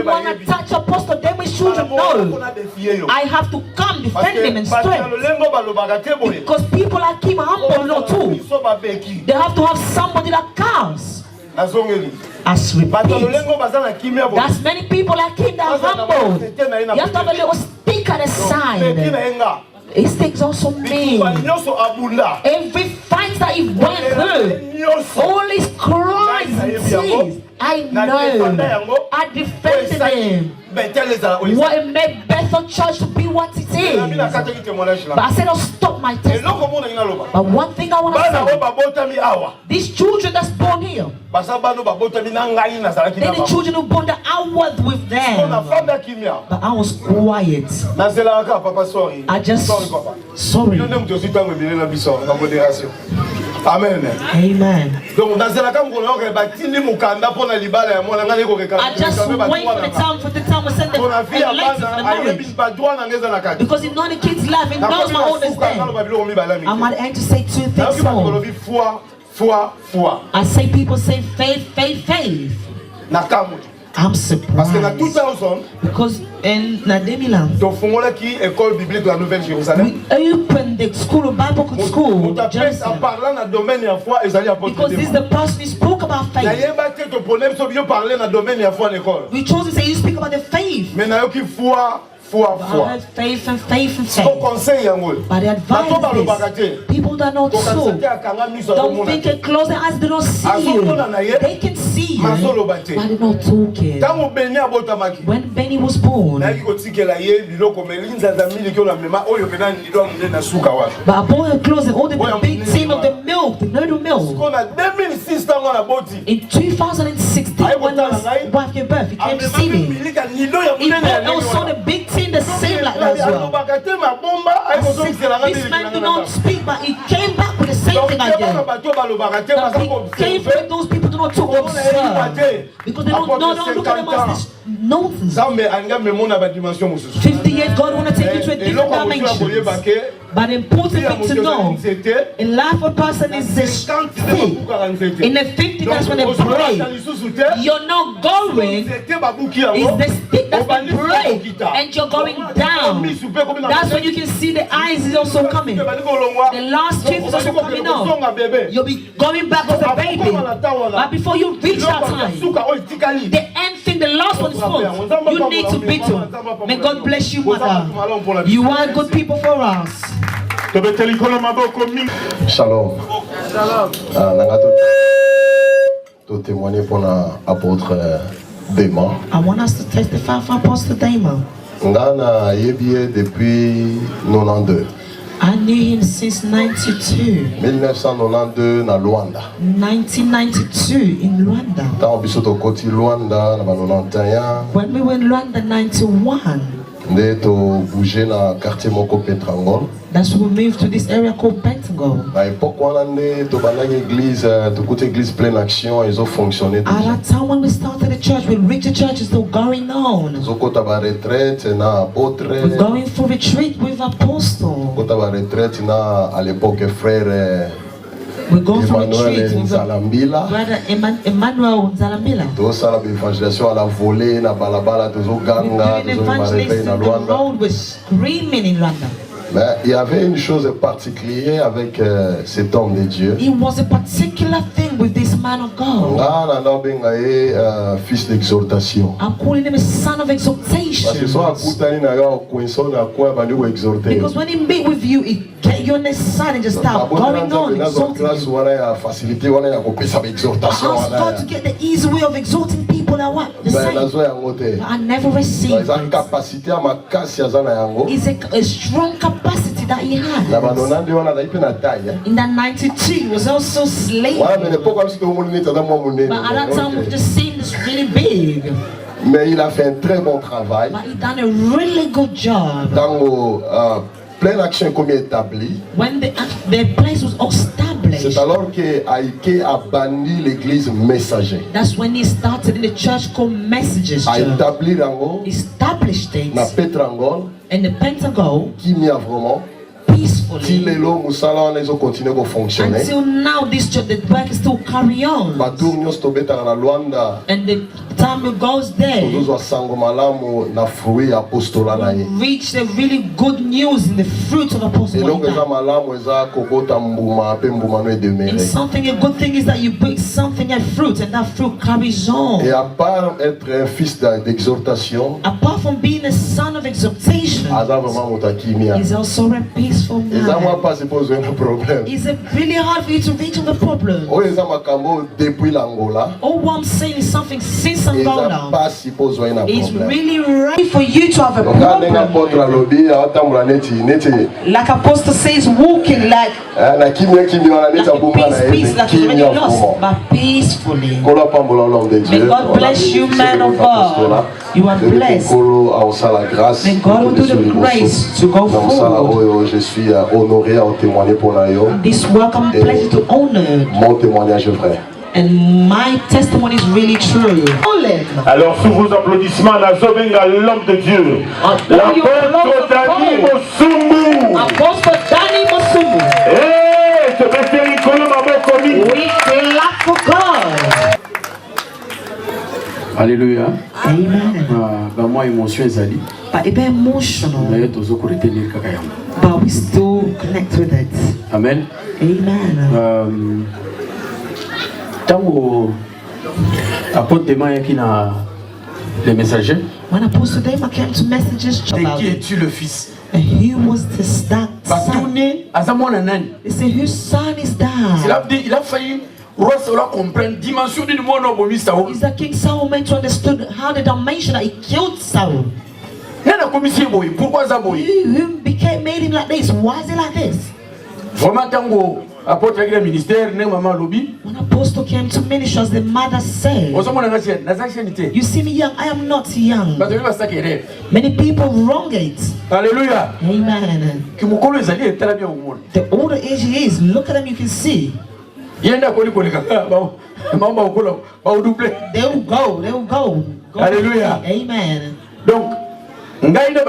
want to touch Apostle Dema's children, no. I have to come defend him in strength. Because people like him are humble, no too. They have to have somebody that counts. As repeat. There's many people like him that are humble. You have to have a little stick at the side. His things also mean every fight that he went through, all his cries and tears, I know. I defended him. What it made Bethel Church to be what it is. But I said I'll stop my testimony. But one thing I want to say, these children that's born here, they're the children who born that I was with them. But I was quiet. I just sorry. Amen. Amen. I just wait for the time we send the lights for the marriage. Because if not the kids laugh, it knows my oldest day. I'm at the end to say 2 things more. I say people say faith, faith, faith. I'm surprised. Because in 2000, we opened the school of Bible school. Because this is the person who spoke about faith. We chose to say you speak about the faith. But I heard faith and faith and faith. But the advice is people that know so don't think and close their eyes, they don't see you. They can see you, but they're not talking. When Benny was born, but I bought her clothes and ordered the big tin of the milk, the noodle milk. In 2016, when my wife gave birth, he came to see me. He bought also the big tin the same like that as well. I says, this man did not speak, but he came back with the same thing again. He came from those people do not talk observe. Because they don't look at them as this nonsense. 50 years, God want to take you to a different dimension. But the important thing to know, in life a person is this thing. In the 50, that's when they pray. You're not going, it's the stick that's been prayed, and you're going down. That's when you can see the eyes is also coming. The last tooth is also coming out. You'll be going back as a baby. But before you reach that time, the end thing, the last one is full. You need to beat him. May God bless you, mother. You are good people for us. Shalom. To témoigner pour l'apôtre Dema. I want us to testify for Apostle Dema. Ngana yebie depuis 92. I knew him since 92. 1992 na Luanda. 1992 in Luanda. Tant bisoto koti Luanda na 91. When we were in Luanda 91. Nde to bouger na quartier moko Petrangon. That's when we moved to this area called Pentagon. À l'époque on a to banang église, to côté église pleine action, ils ont fonctionné. At that time when we started the church, we reached the church is still going on. Zokota ba retraite na apôtre. We're going for retreat with apostle. Zokota ba retraite na à l'époque frère. We're going for retreat with Nzalambila. Brother Emmanuel Nzalambila. To sala l'évangélisation à la volée na balabala to zoganga, to evangelism na Luanda. The road was screaming in Luanda. Mais il y avait une chose particulière avec cet homme de Dieu. It was a particular thing with this man of God. Fils d'exhortation. I'm calling him a son of exhortation. Because when he meet with you, it get you on the side and just start going on exhorting you. I asked God to get the easy way of exhorting people that want the same. I never received it. It's a strong capacity that he had. In that 92, he was also slave. But at that time, we've just seen this really big. Mais il a fait un très bon travail. But he done a really good job. Dans pleine action comme établi. When the place was established. C'est alors que Aïké a banni l'église messager. That's when he started in the church called Messages. A établi rango. Established things. Na Petrangon. In the Pentagon. Qui m'y a vraiment. Peacefully. Until now, this church, the work is still carry on. And the time it goes there, we reach the really good news in the fruit of apostle. And something, a good thing is that you bring something a fruit, and that fruit carries on. Apart from being a son of exhortation, he's also a peaceful man. It's really hard for you to reach on the problem. All what I'm saying is something since Angola. It's really right for you to have a problem. Like Apostle says, walking like peace, like already lost, but peacefully. May God bless you, man of God. You are blessed. May God will do the grace to go forward. Je suis honoré à témoigner pour l'aïo. This welcome pleasure to honor. Mon témoignage est vrai. And my testimony is really true. Alors sous vos applaudissements, la Zobenga, l'homme de Dieu, l'apôtre Dani Mosumu. Apostle Dani Mosumu. Hey, ce monsieur Nicolas Mabokomi. We clap for God. Alléluia. Amen. Moi émotion ezali. But it's emotional. But we still connect with it. Amen. Amen. Tango apôtre Dema yaki na les messagers. When Apostle Dema came to Messages, de qui es-tu le fils? And who was this that son? They say whose son is that? Il a failli comprendre dimension du monde au Saul. Is that King Saul meant to understand how the dimension that he killed Saul? Pourquoi ça Who made him like this? Why is it like this? Vraiment tango apôtre avec le ministère, maman lobby. When Apostle came to ministers, the mother said, you see me young, I am not young. Many people wrong it. Hallelujah. Amen. The older age he is, look at him, you can see. They will go. Hallelujah. Amen. Donc, me and the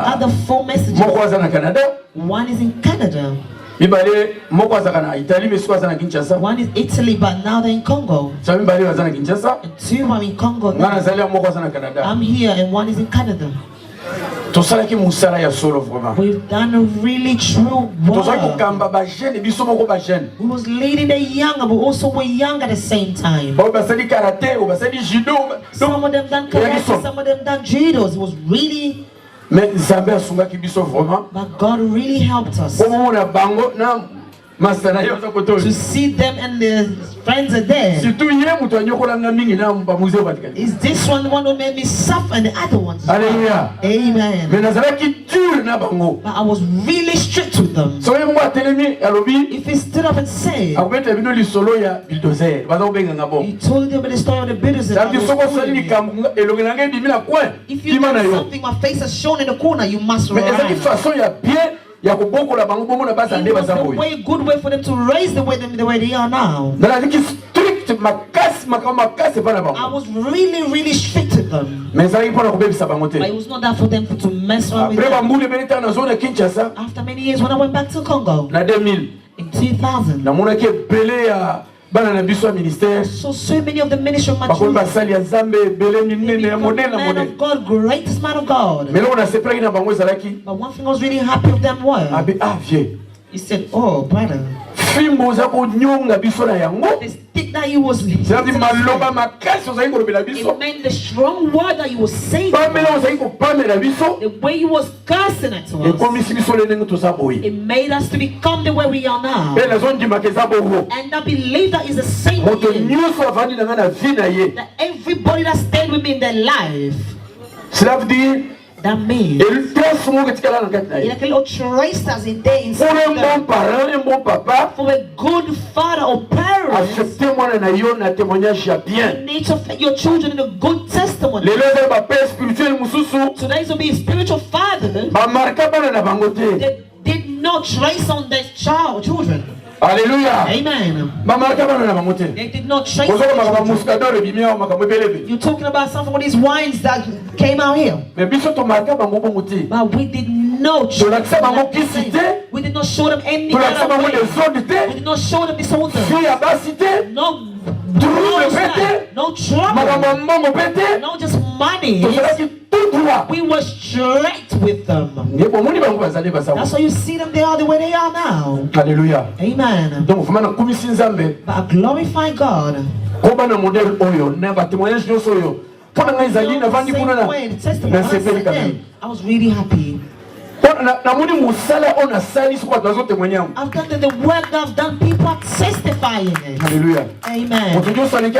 other 4 messages. One is in Canada. One is Italy, but now they're in Congo. And 2 are in Congo. I'm here, and 1 is in Canada. We've done a really true work. We was leading the young, but also we're young at the same time. Some of them done karate, some of them done judo. It was really... But God really helped us. To see them and their friends are there. Is this one the one who made me suffer and the other ones? Hallelujah. Amen. But I was really strict with them. If he stood up and said, he told them the story of the bulldozer. If you do something, my face is shown in the corner, you must run. It was a way, good way for them to raise the way they are now. I was really strict with them. But it was not that for them to mess around with them. After many years, when I went back to Congo in 2000, so many of the ministry of my children, man of God, greatest man of God. But one thing I was really happy with them was, he said, oh brother, the stick that he was it meant the strong word that he was saying, the way he was cursing at us, it made us to become the way we are now. And I believe that is the same way that everybody that stayed with me in their life, that means like a little trace that's in there inside them. For a good father or parent, you need to fit your children in a good testimony. Today's will be a spiritual father. They did not trace on their children. Hallelujah. Amen. They did not trace. You're talking about some of these wines that came out here. But we did not show them we did not show them any other way. We did not show them disorder. No trouble. No just money. We were straight with them. That's why you see them, they are the way they are now. Hallelujah. Amen. But I glorify God. I was really happy. I've done the work that I've done, people are testifying it. Hallelujah. Amen. Everybody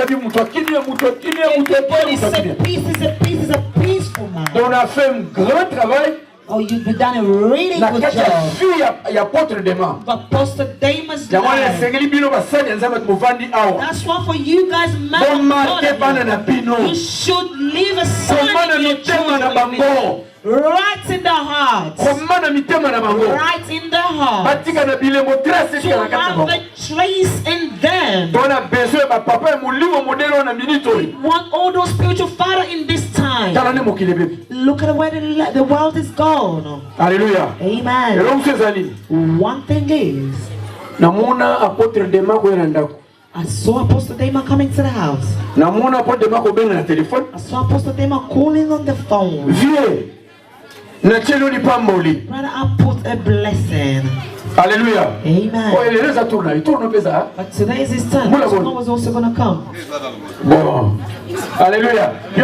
said peace is a peaceful man. Oh, you've done a really good job. But Pastor Damon's life. That's why for you guys, man, you should leave a sign in your children. Right in the heart. Right in the heart. To have the trace in them. We want all those spiritual father in this time. Look at the way the world is gone. Hallelujah. Amen. One thing is, I saw Apostle Dema coming to the house. I saw Apostle Dema calling on the phone. Brother, I put a blessing. Hallelujah. Amen. But today is his turn. Someone was also going to come. Hallelujah. I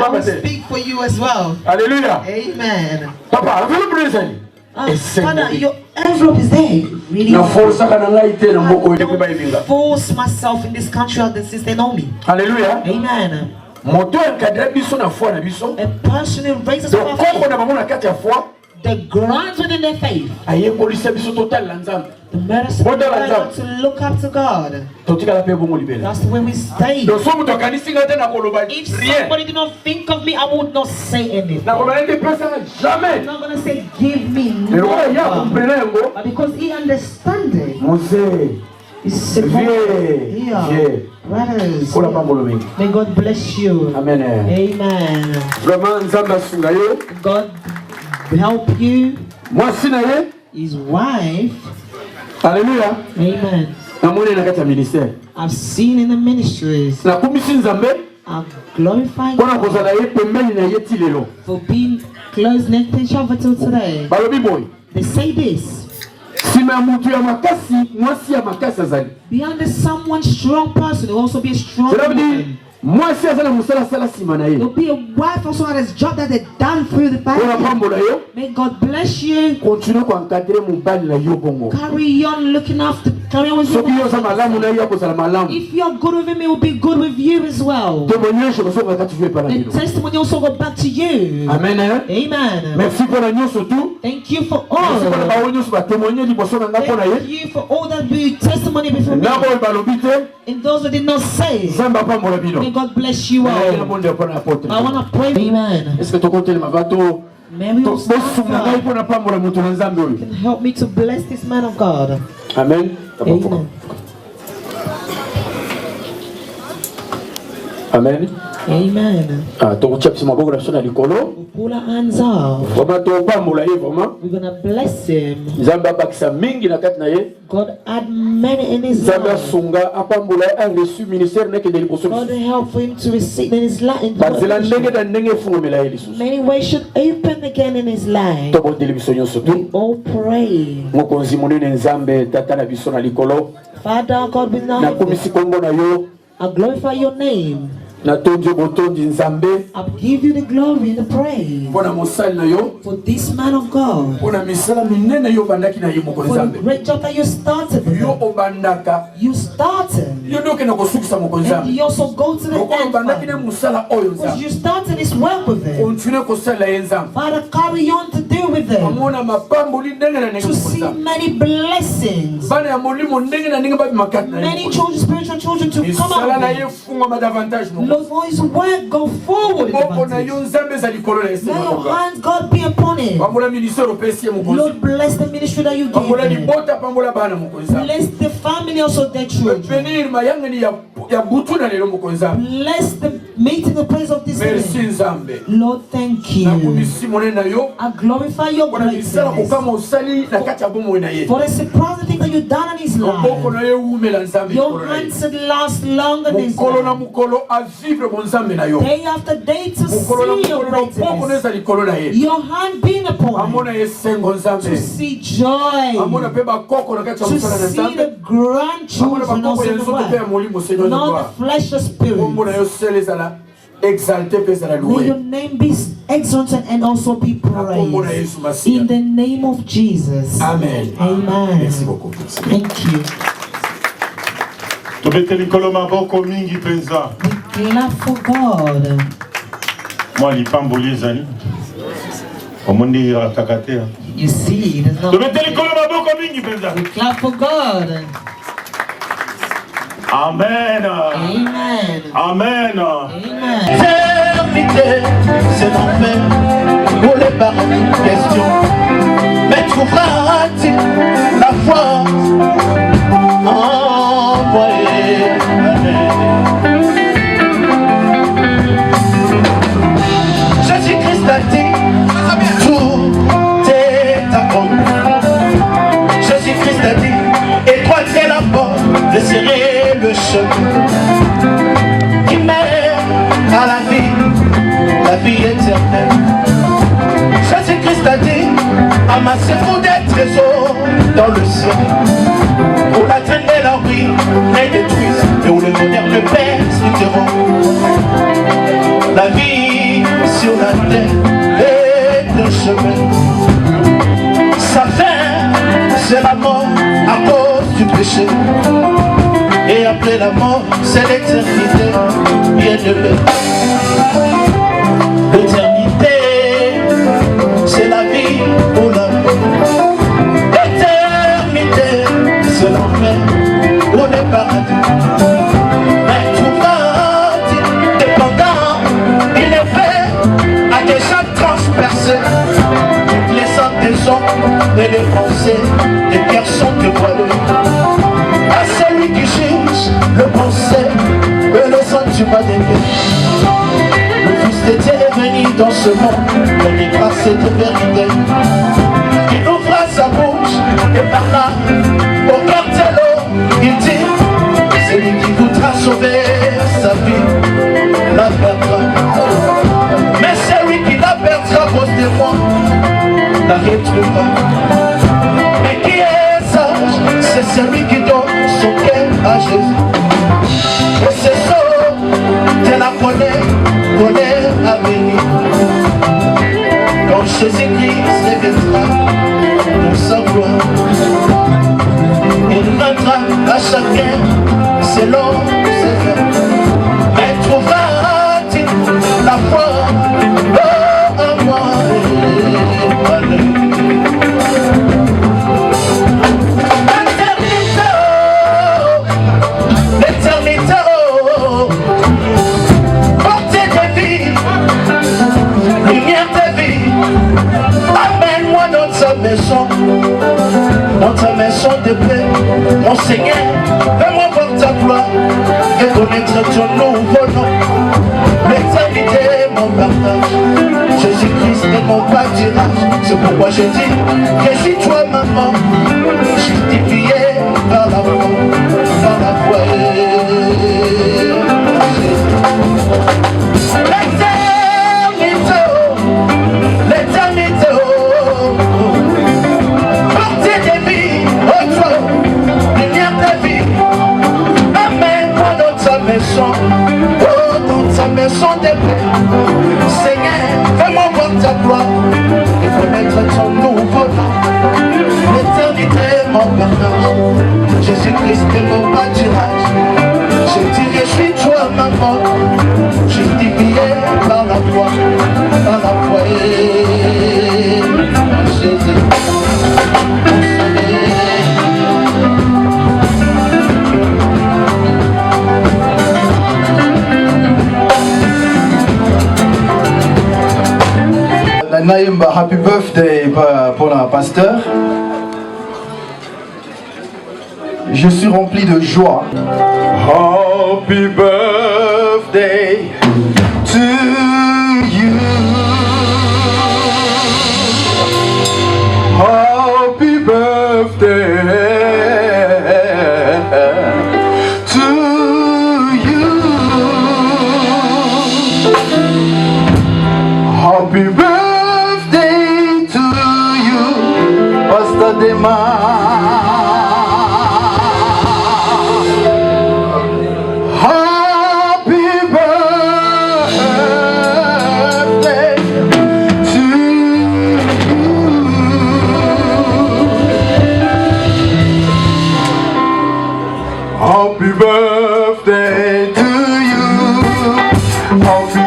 will speak for you as well. Hallelujah. Amen. Papa, Father, your envelope is there. Really? I don't force myself in this country since they know me. Hallelujah. Amen. A person who raises my faith. the grounds within their faith. The medicine to look up to God. That's the way we stay. If somebody did not think of me, I would not say anything. I'm not going to say, give me no. But because he understands it. He's here. Brothers, may God bless you. Amen. Amen. God help you. His wife. Hallelujah. Amen. I've seen in the ministries. I've glorified God for being close next to each other till today. They say this. Behind someone strong person, will also be a strong woman. There'll be a wife also at his job that they done through the family. May God bless you. Carry on looking after. Carry on with him. If you're good with him, he will be good with you as well. The testimony also go back to you. Amen. Amen. Thank you for all. Thank you for all that we testimony before me. And those who did not say. May God bless you all. I want to pray. Amen. Maybe you can help me to bless this man of God. Amen. Amen. Amen. Amen. Pull our hands up. We're gonna bless him. God add many in his life. God help for him to receive in his life. Many ways should open again in his life. We all pray. Father God, we now I glorify your name. I give you the glory and the praise for this man of God, for the great job that you started. You started, and you also go to the end, because you started this work with them. Father, carry on to do with them, to see many blessings, many children, spiritual children to come out with. Lord, for his word go forward. May your hands, God, be upon him. Lord, bless the ministry that you gave him. Bless the family also, their children. Bless the meeting the praise of this man. Lord, thank you. I glorify your greatness. For the surprising thing that you've done in his life. Your hands should last longer than his life. Day after day to see your greatness. Your hand being upon him. To see joy. To see the grandchildren also in the world. Not the flesh or spirit. May your name be exalted and also be praised. In the name of Jesus. Amen. Amen. Thank you. Clap for God. You see, there's no. Clap for God. Amen. Amen. Amen. Amen. C'est l'enfer pour les parents question. Mais trouvera-t-il la force envoyée? Jésus-Christ a dit, tout est accompli. Jésus-Christ a dit, étroite est la porte, desserrez le chemin qui mène à la vie éternelle. Jésus-Christ a dit, amassez-vous des trésors dans le ciel, où la traîne et la ruine les détruisent, et où le bonheur ne persévérant. La vie sur la terre est un chemin. Sa fin, c'est la mort à cause du péché. Et après la mort, c'est l'éternité, bien-aimé. L'éternité, c'est la vie passé, les pierres sont dévoilées. À celui qui juge le conseil et le sentiment d'aimer. Le Fils de Dieu est venu dans ce monde, donner grâce et de vérité. Il ouvra sa bouche et parla au cœur de l'eau. Il dit, celui qui voudra sauver sa vie, la perdra. Mais celui qui la perdra à cause de moi, la retrouvera. Mais qui est sage? C'est celui qui donne son cœur à Jésus. Et c'est ça, tu la connais à venir. Quand Jésus-Christ viendra pour sa gloire, il rendra à chacun selon ses œuvres. Mais trouvera-t-il la foi en moi? L'éternité, portée de vie, lumière de vie, amène-moi dans ta maison de paix, mon Seigneur, fais-moi voir ta gloire et connaître ton nouveau nom. L'éternité est mon partage, Jésus-Christ est mon pâturage. C'est pourquoi je dis que si toi maman, justifié par la foi, par la foi. L'éternité, portée de vie, oh toi, lumière de vie, amène-moi dans ta maison, oh dans ta maison de paix. Seigneur, fais-moi voir ta gloire et connaître ton nouveau nom. L'éternité est mon partage, Jésus-Christ est mon pâturage. Je dis, réjouis-toi maman, justifié par la foi, par la foi. Jésus. Naïmba, happy birthday pour la pasteur. Je suis rempli de joie. Happy birthday to you. Happy birthday to you. Happy birthday to you, Pastor Dema. Happy birthday to you. Happy birthday to you. Happy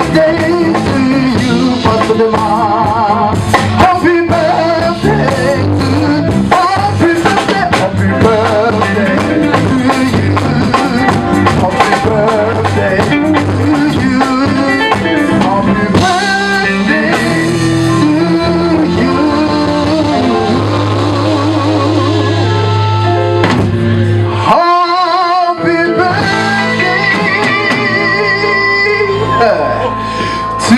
birthday to you, Pastor Dema. Happy birthday to you. Happy birthday to you. Happy birthday to you. Happy birthday to you. Happy birthday to you.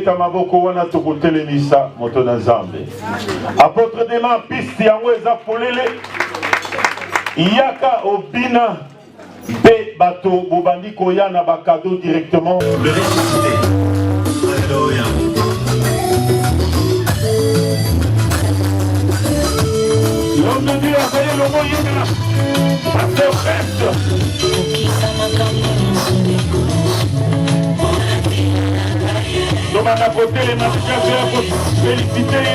tobeta maboko wana tokotelemisa moto na Nzambe. Apôtre Dema piste yango eza polele. Yaka obina pe bato bobandi koya na bakado directement. Le ressuscité. Alléluia. L'homme de Dieu a fait le mot Yéna. Pasteur reste. Nous allons à côté les marqueurs pour féliciter.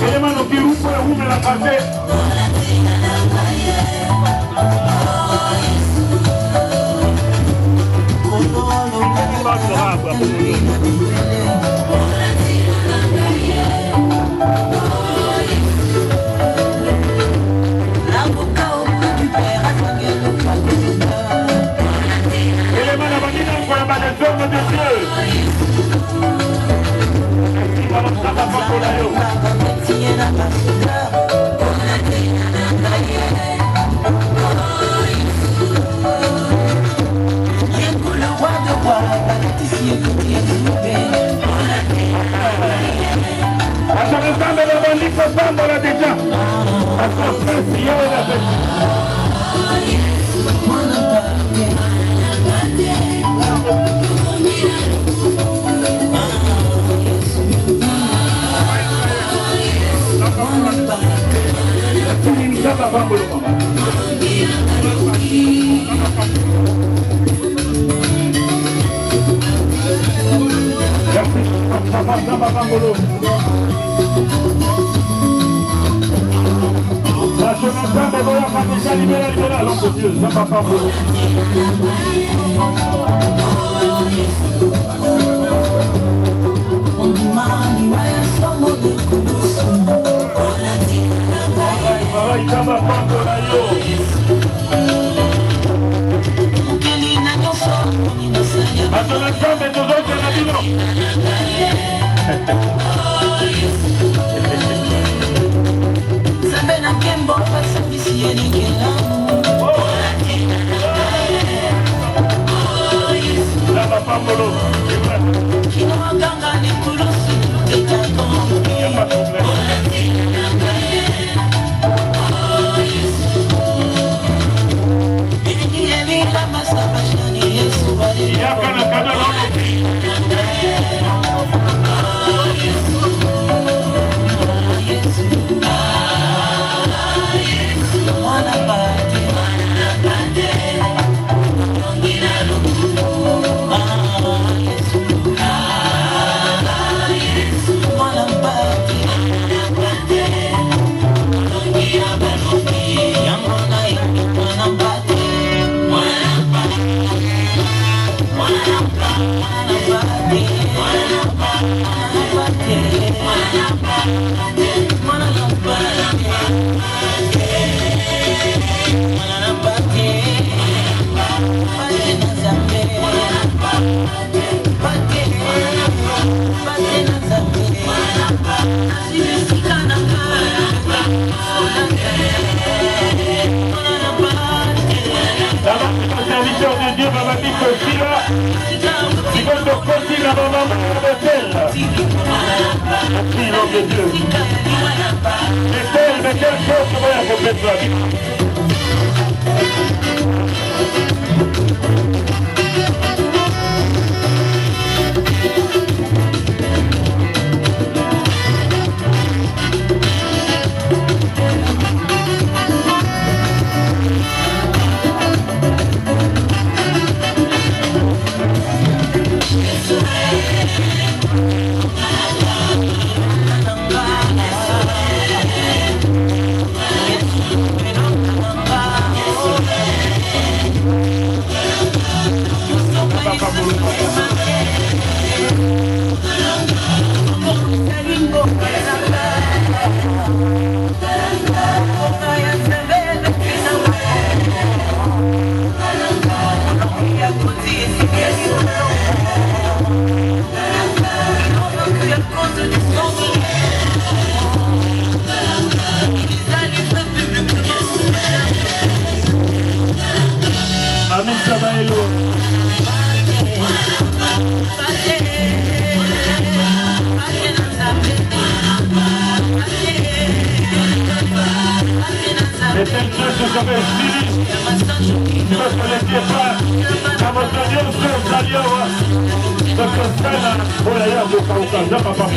Elemano qui roule la passée. Et tel que je serai styliste, parce que les pieds pas, la montagne au sol, Zaliawa, parce que c'est là, pour la yard de Kauka, je ne peux pas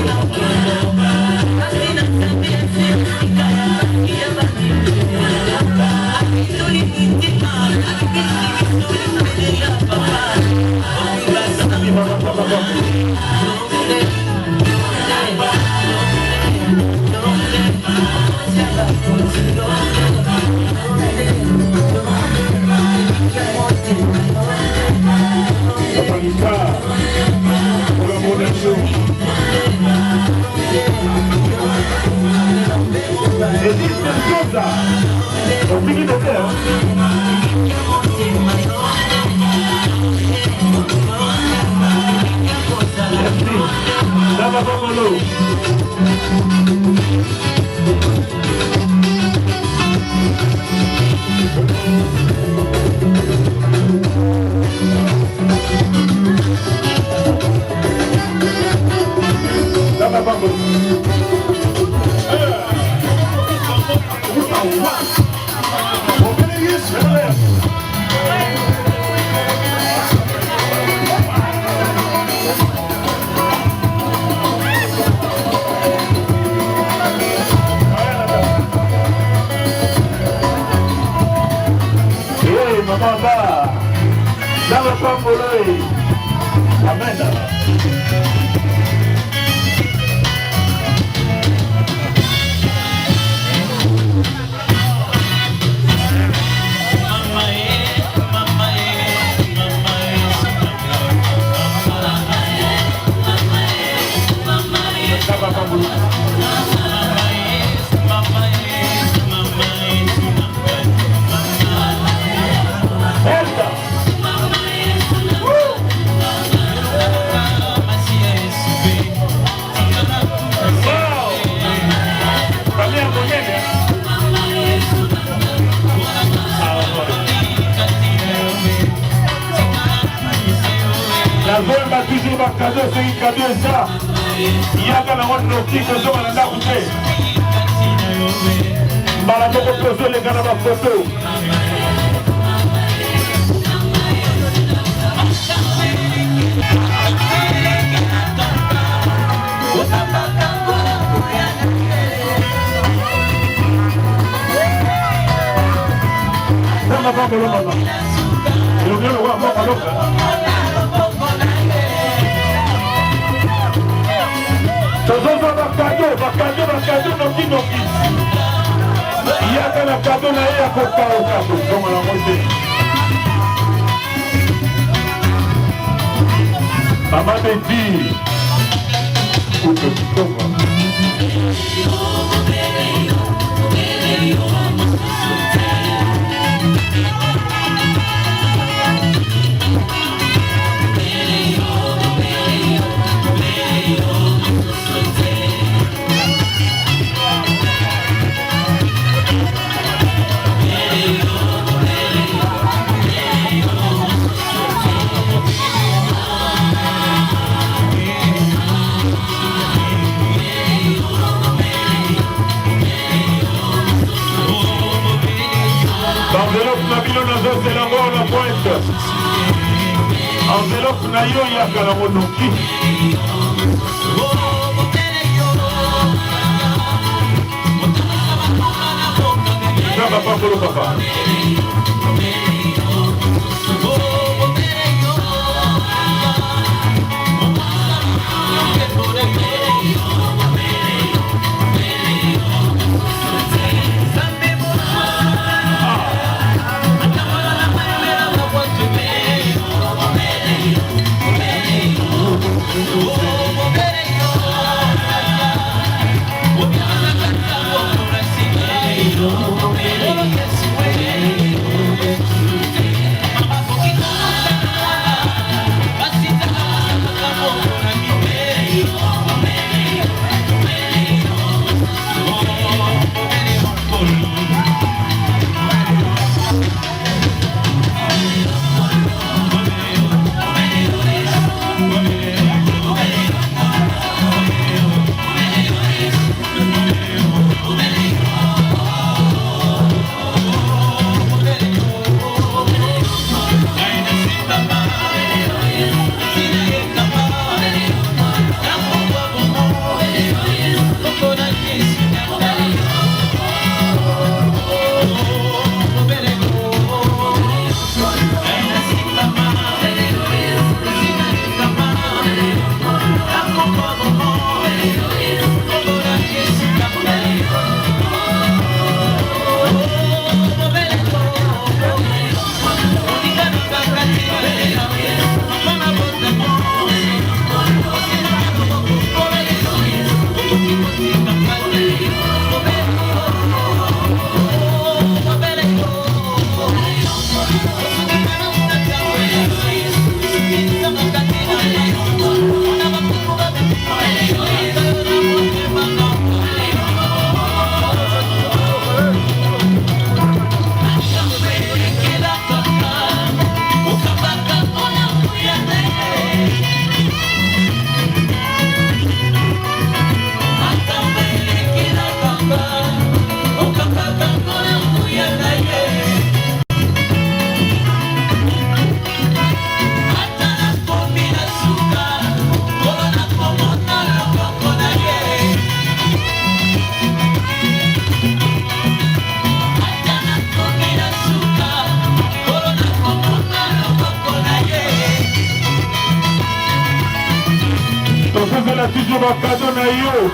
bakado na yo.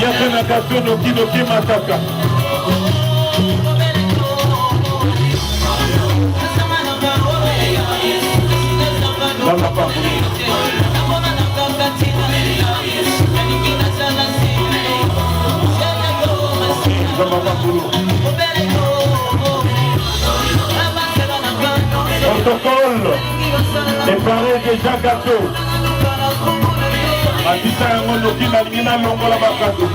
Yaka na kato noki noki mataka. Protocole préparé déjà gâteau. Atita yango noki na lingina longola bakato.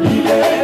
Il est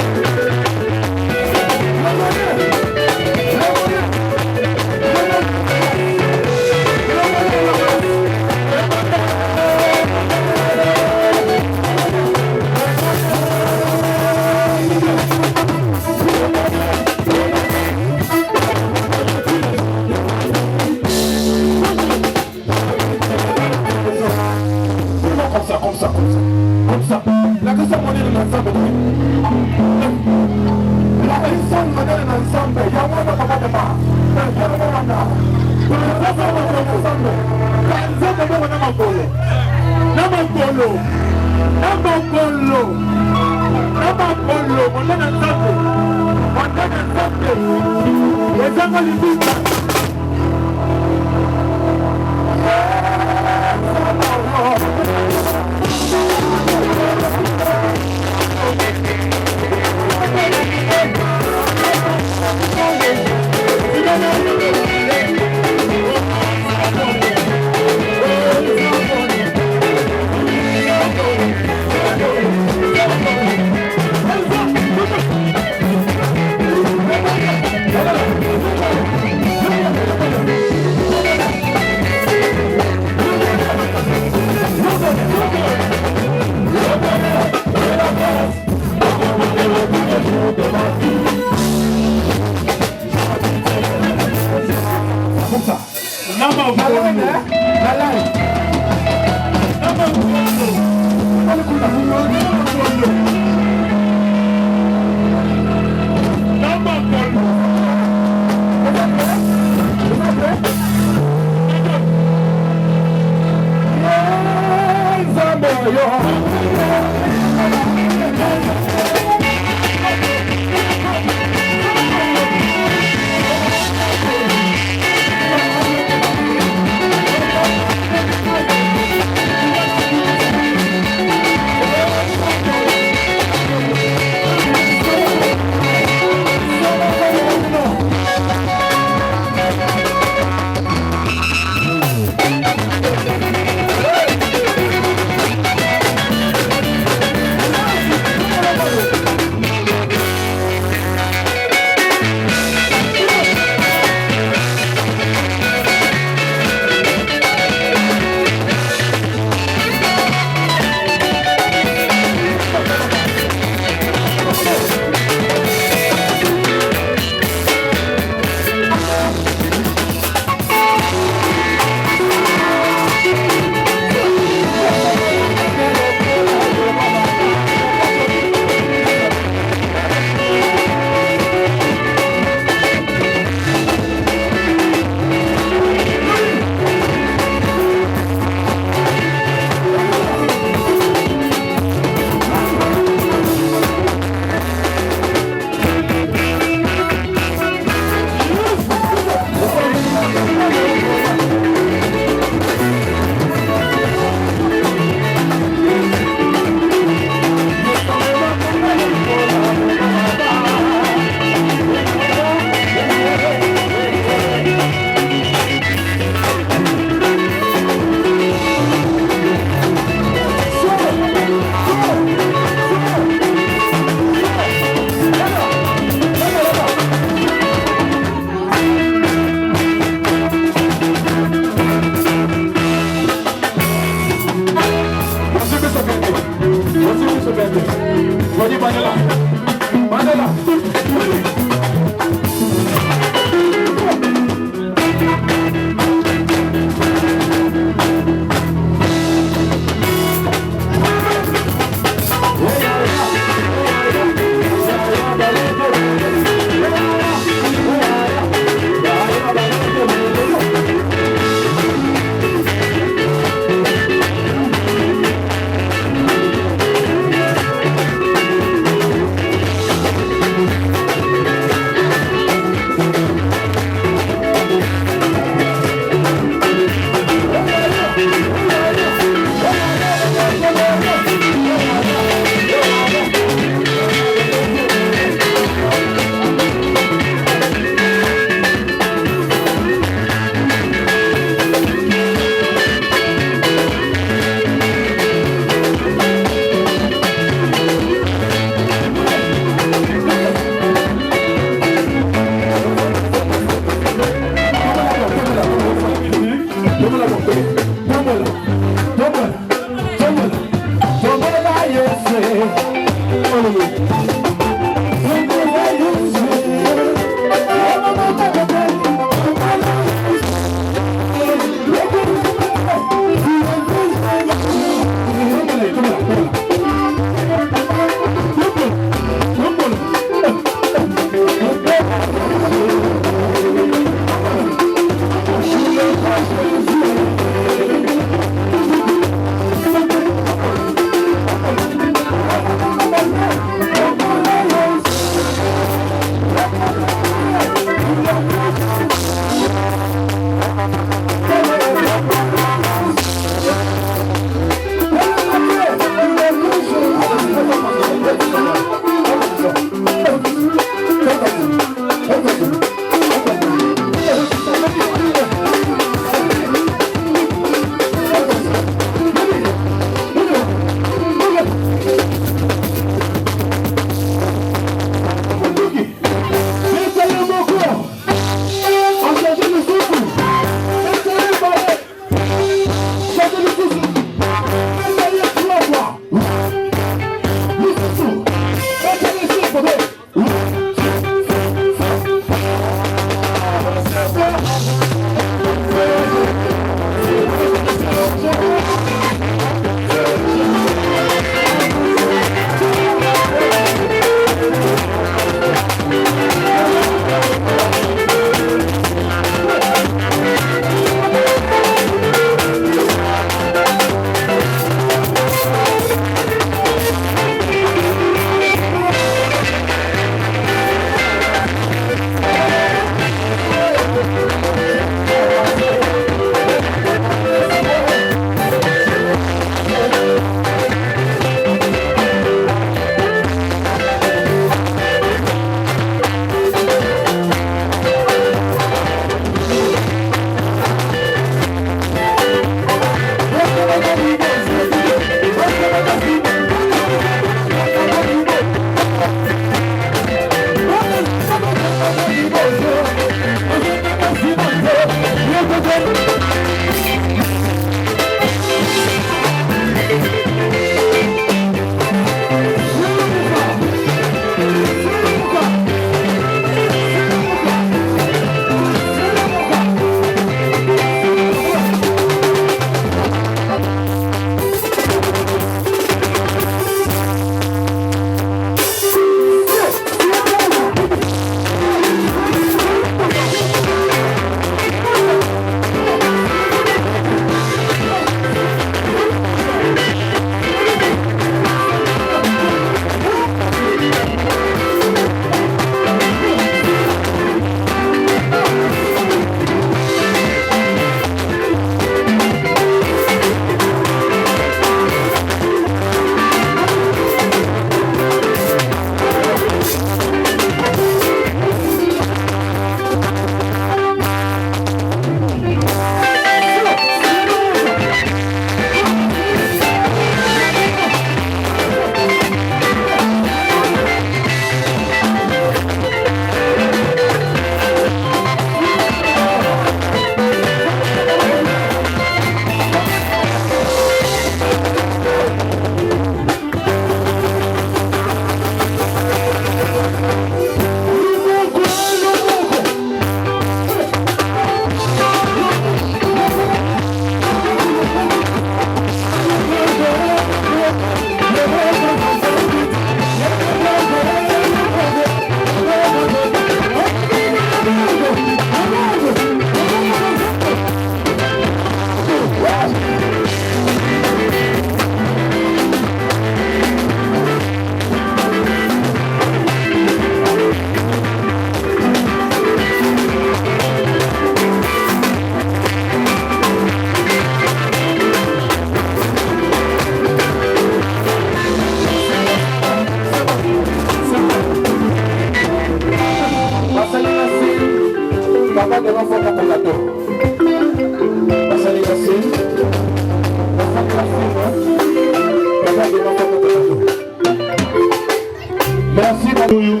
Merci beaucoup.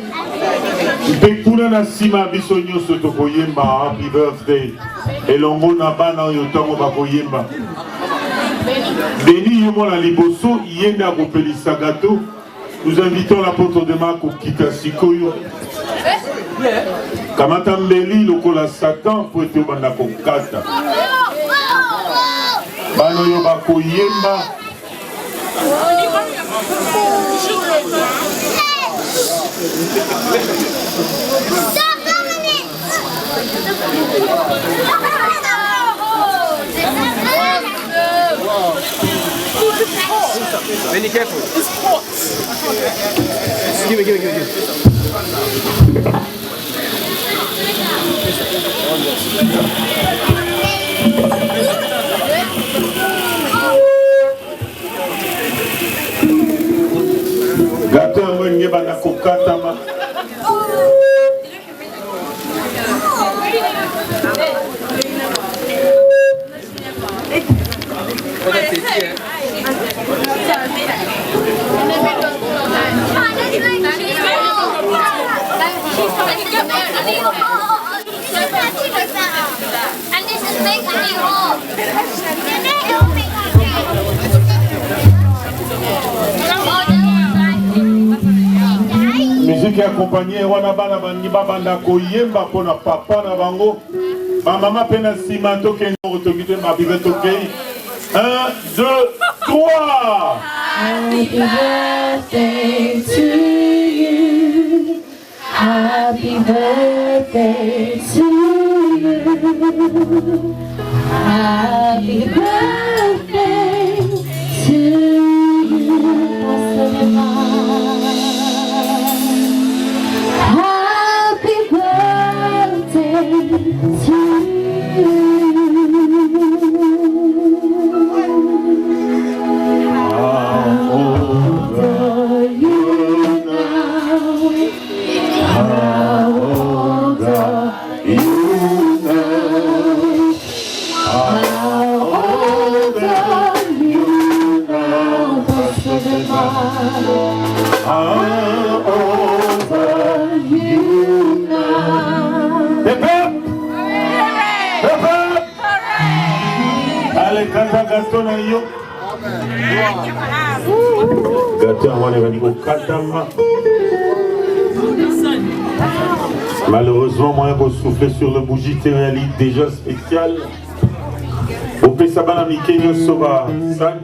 Bekuna na sima biso nyonso tokoyemba happy birthday. Elongo na bana oyo ntango bakoyemba. Beni yo mona liboso yende akopelisa gâteau. Nous invitons l'apôtre de Marc au Kitasikoyo. Kamata mbeli lokola Satan po ete banda kokata. Bano yo bakoyemba. Be careful. It's hot. Give me. Gato yango nge banda kokatama. Musique accompagnée wana bana bangi babanda koyemba pona papa na bango ba mama pena sima toke ngotokite mabibe toke 1 2 3. Happy birthday to you. Happy birthday to you. Happy birthday to you. Happy birthday to you. How old are you now? How old are you now? How old are you now? How old are you now? Pepe! Allez, kata gato na yo. Gato wana bani ko katama. Malheureusement, moi, je souffler sur le bougie théréalite déjà spécial. Au Pesabana Mikenyo Soba San.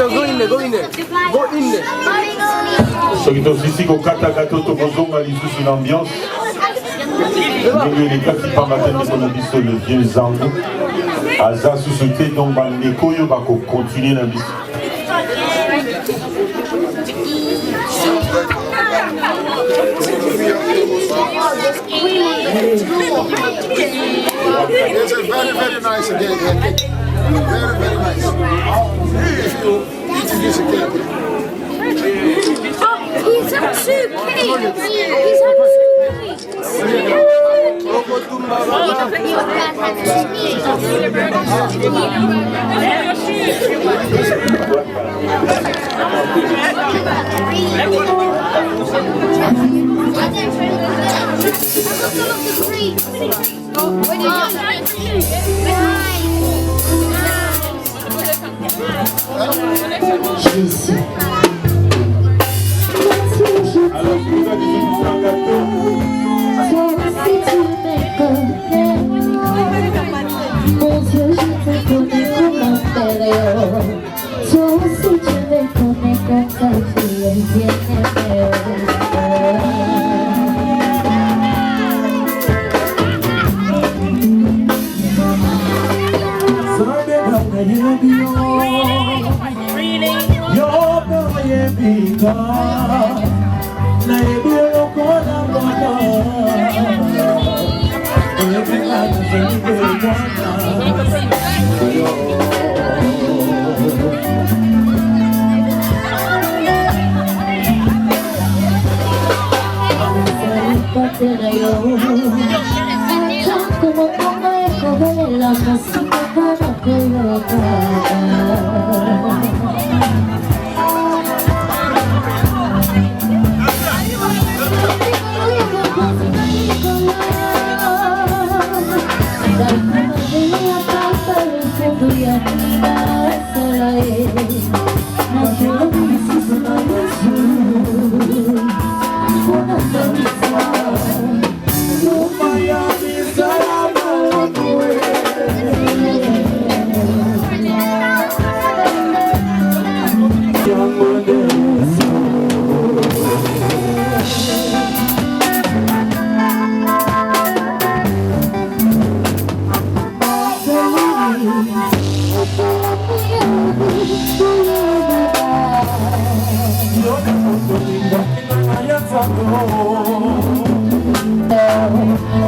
Go in there. Go in there. Ceux qui sont ici, qui ont kata gato, qui ont une ambiance. Les gars qui parlent de le vieux Zango. Aza sous ce thé, donc, les koyo va continuer la mission. It's a very, very nice again. Very, very nice. If you eat this again. He's on soup. He's on Alors, vous avez dit un gâteau. Mon Dieu, je te connais comme un période. Toi aussi, tu me connais comme ta fille bien-aimée. Yo,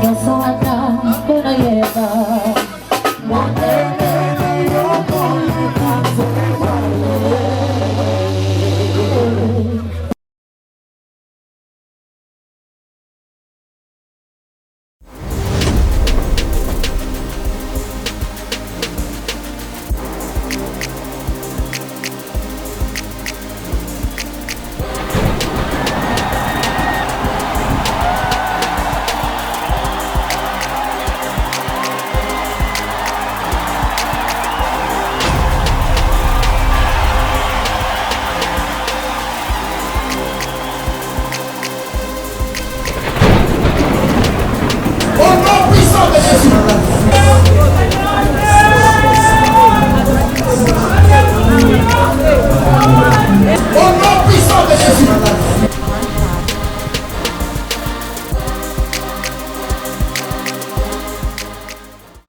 Yo soy acá, pero lleva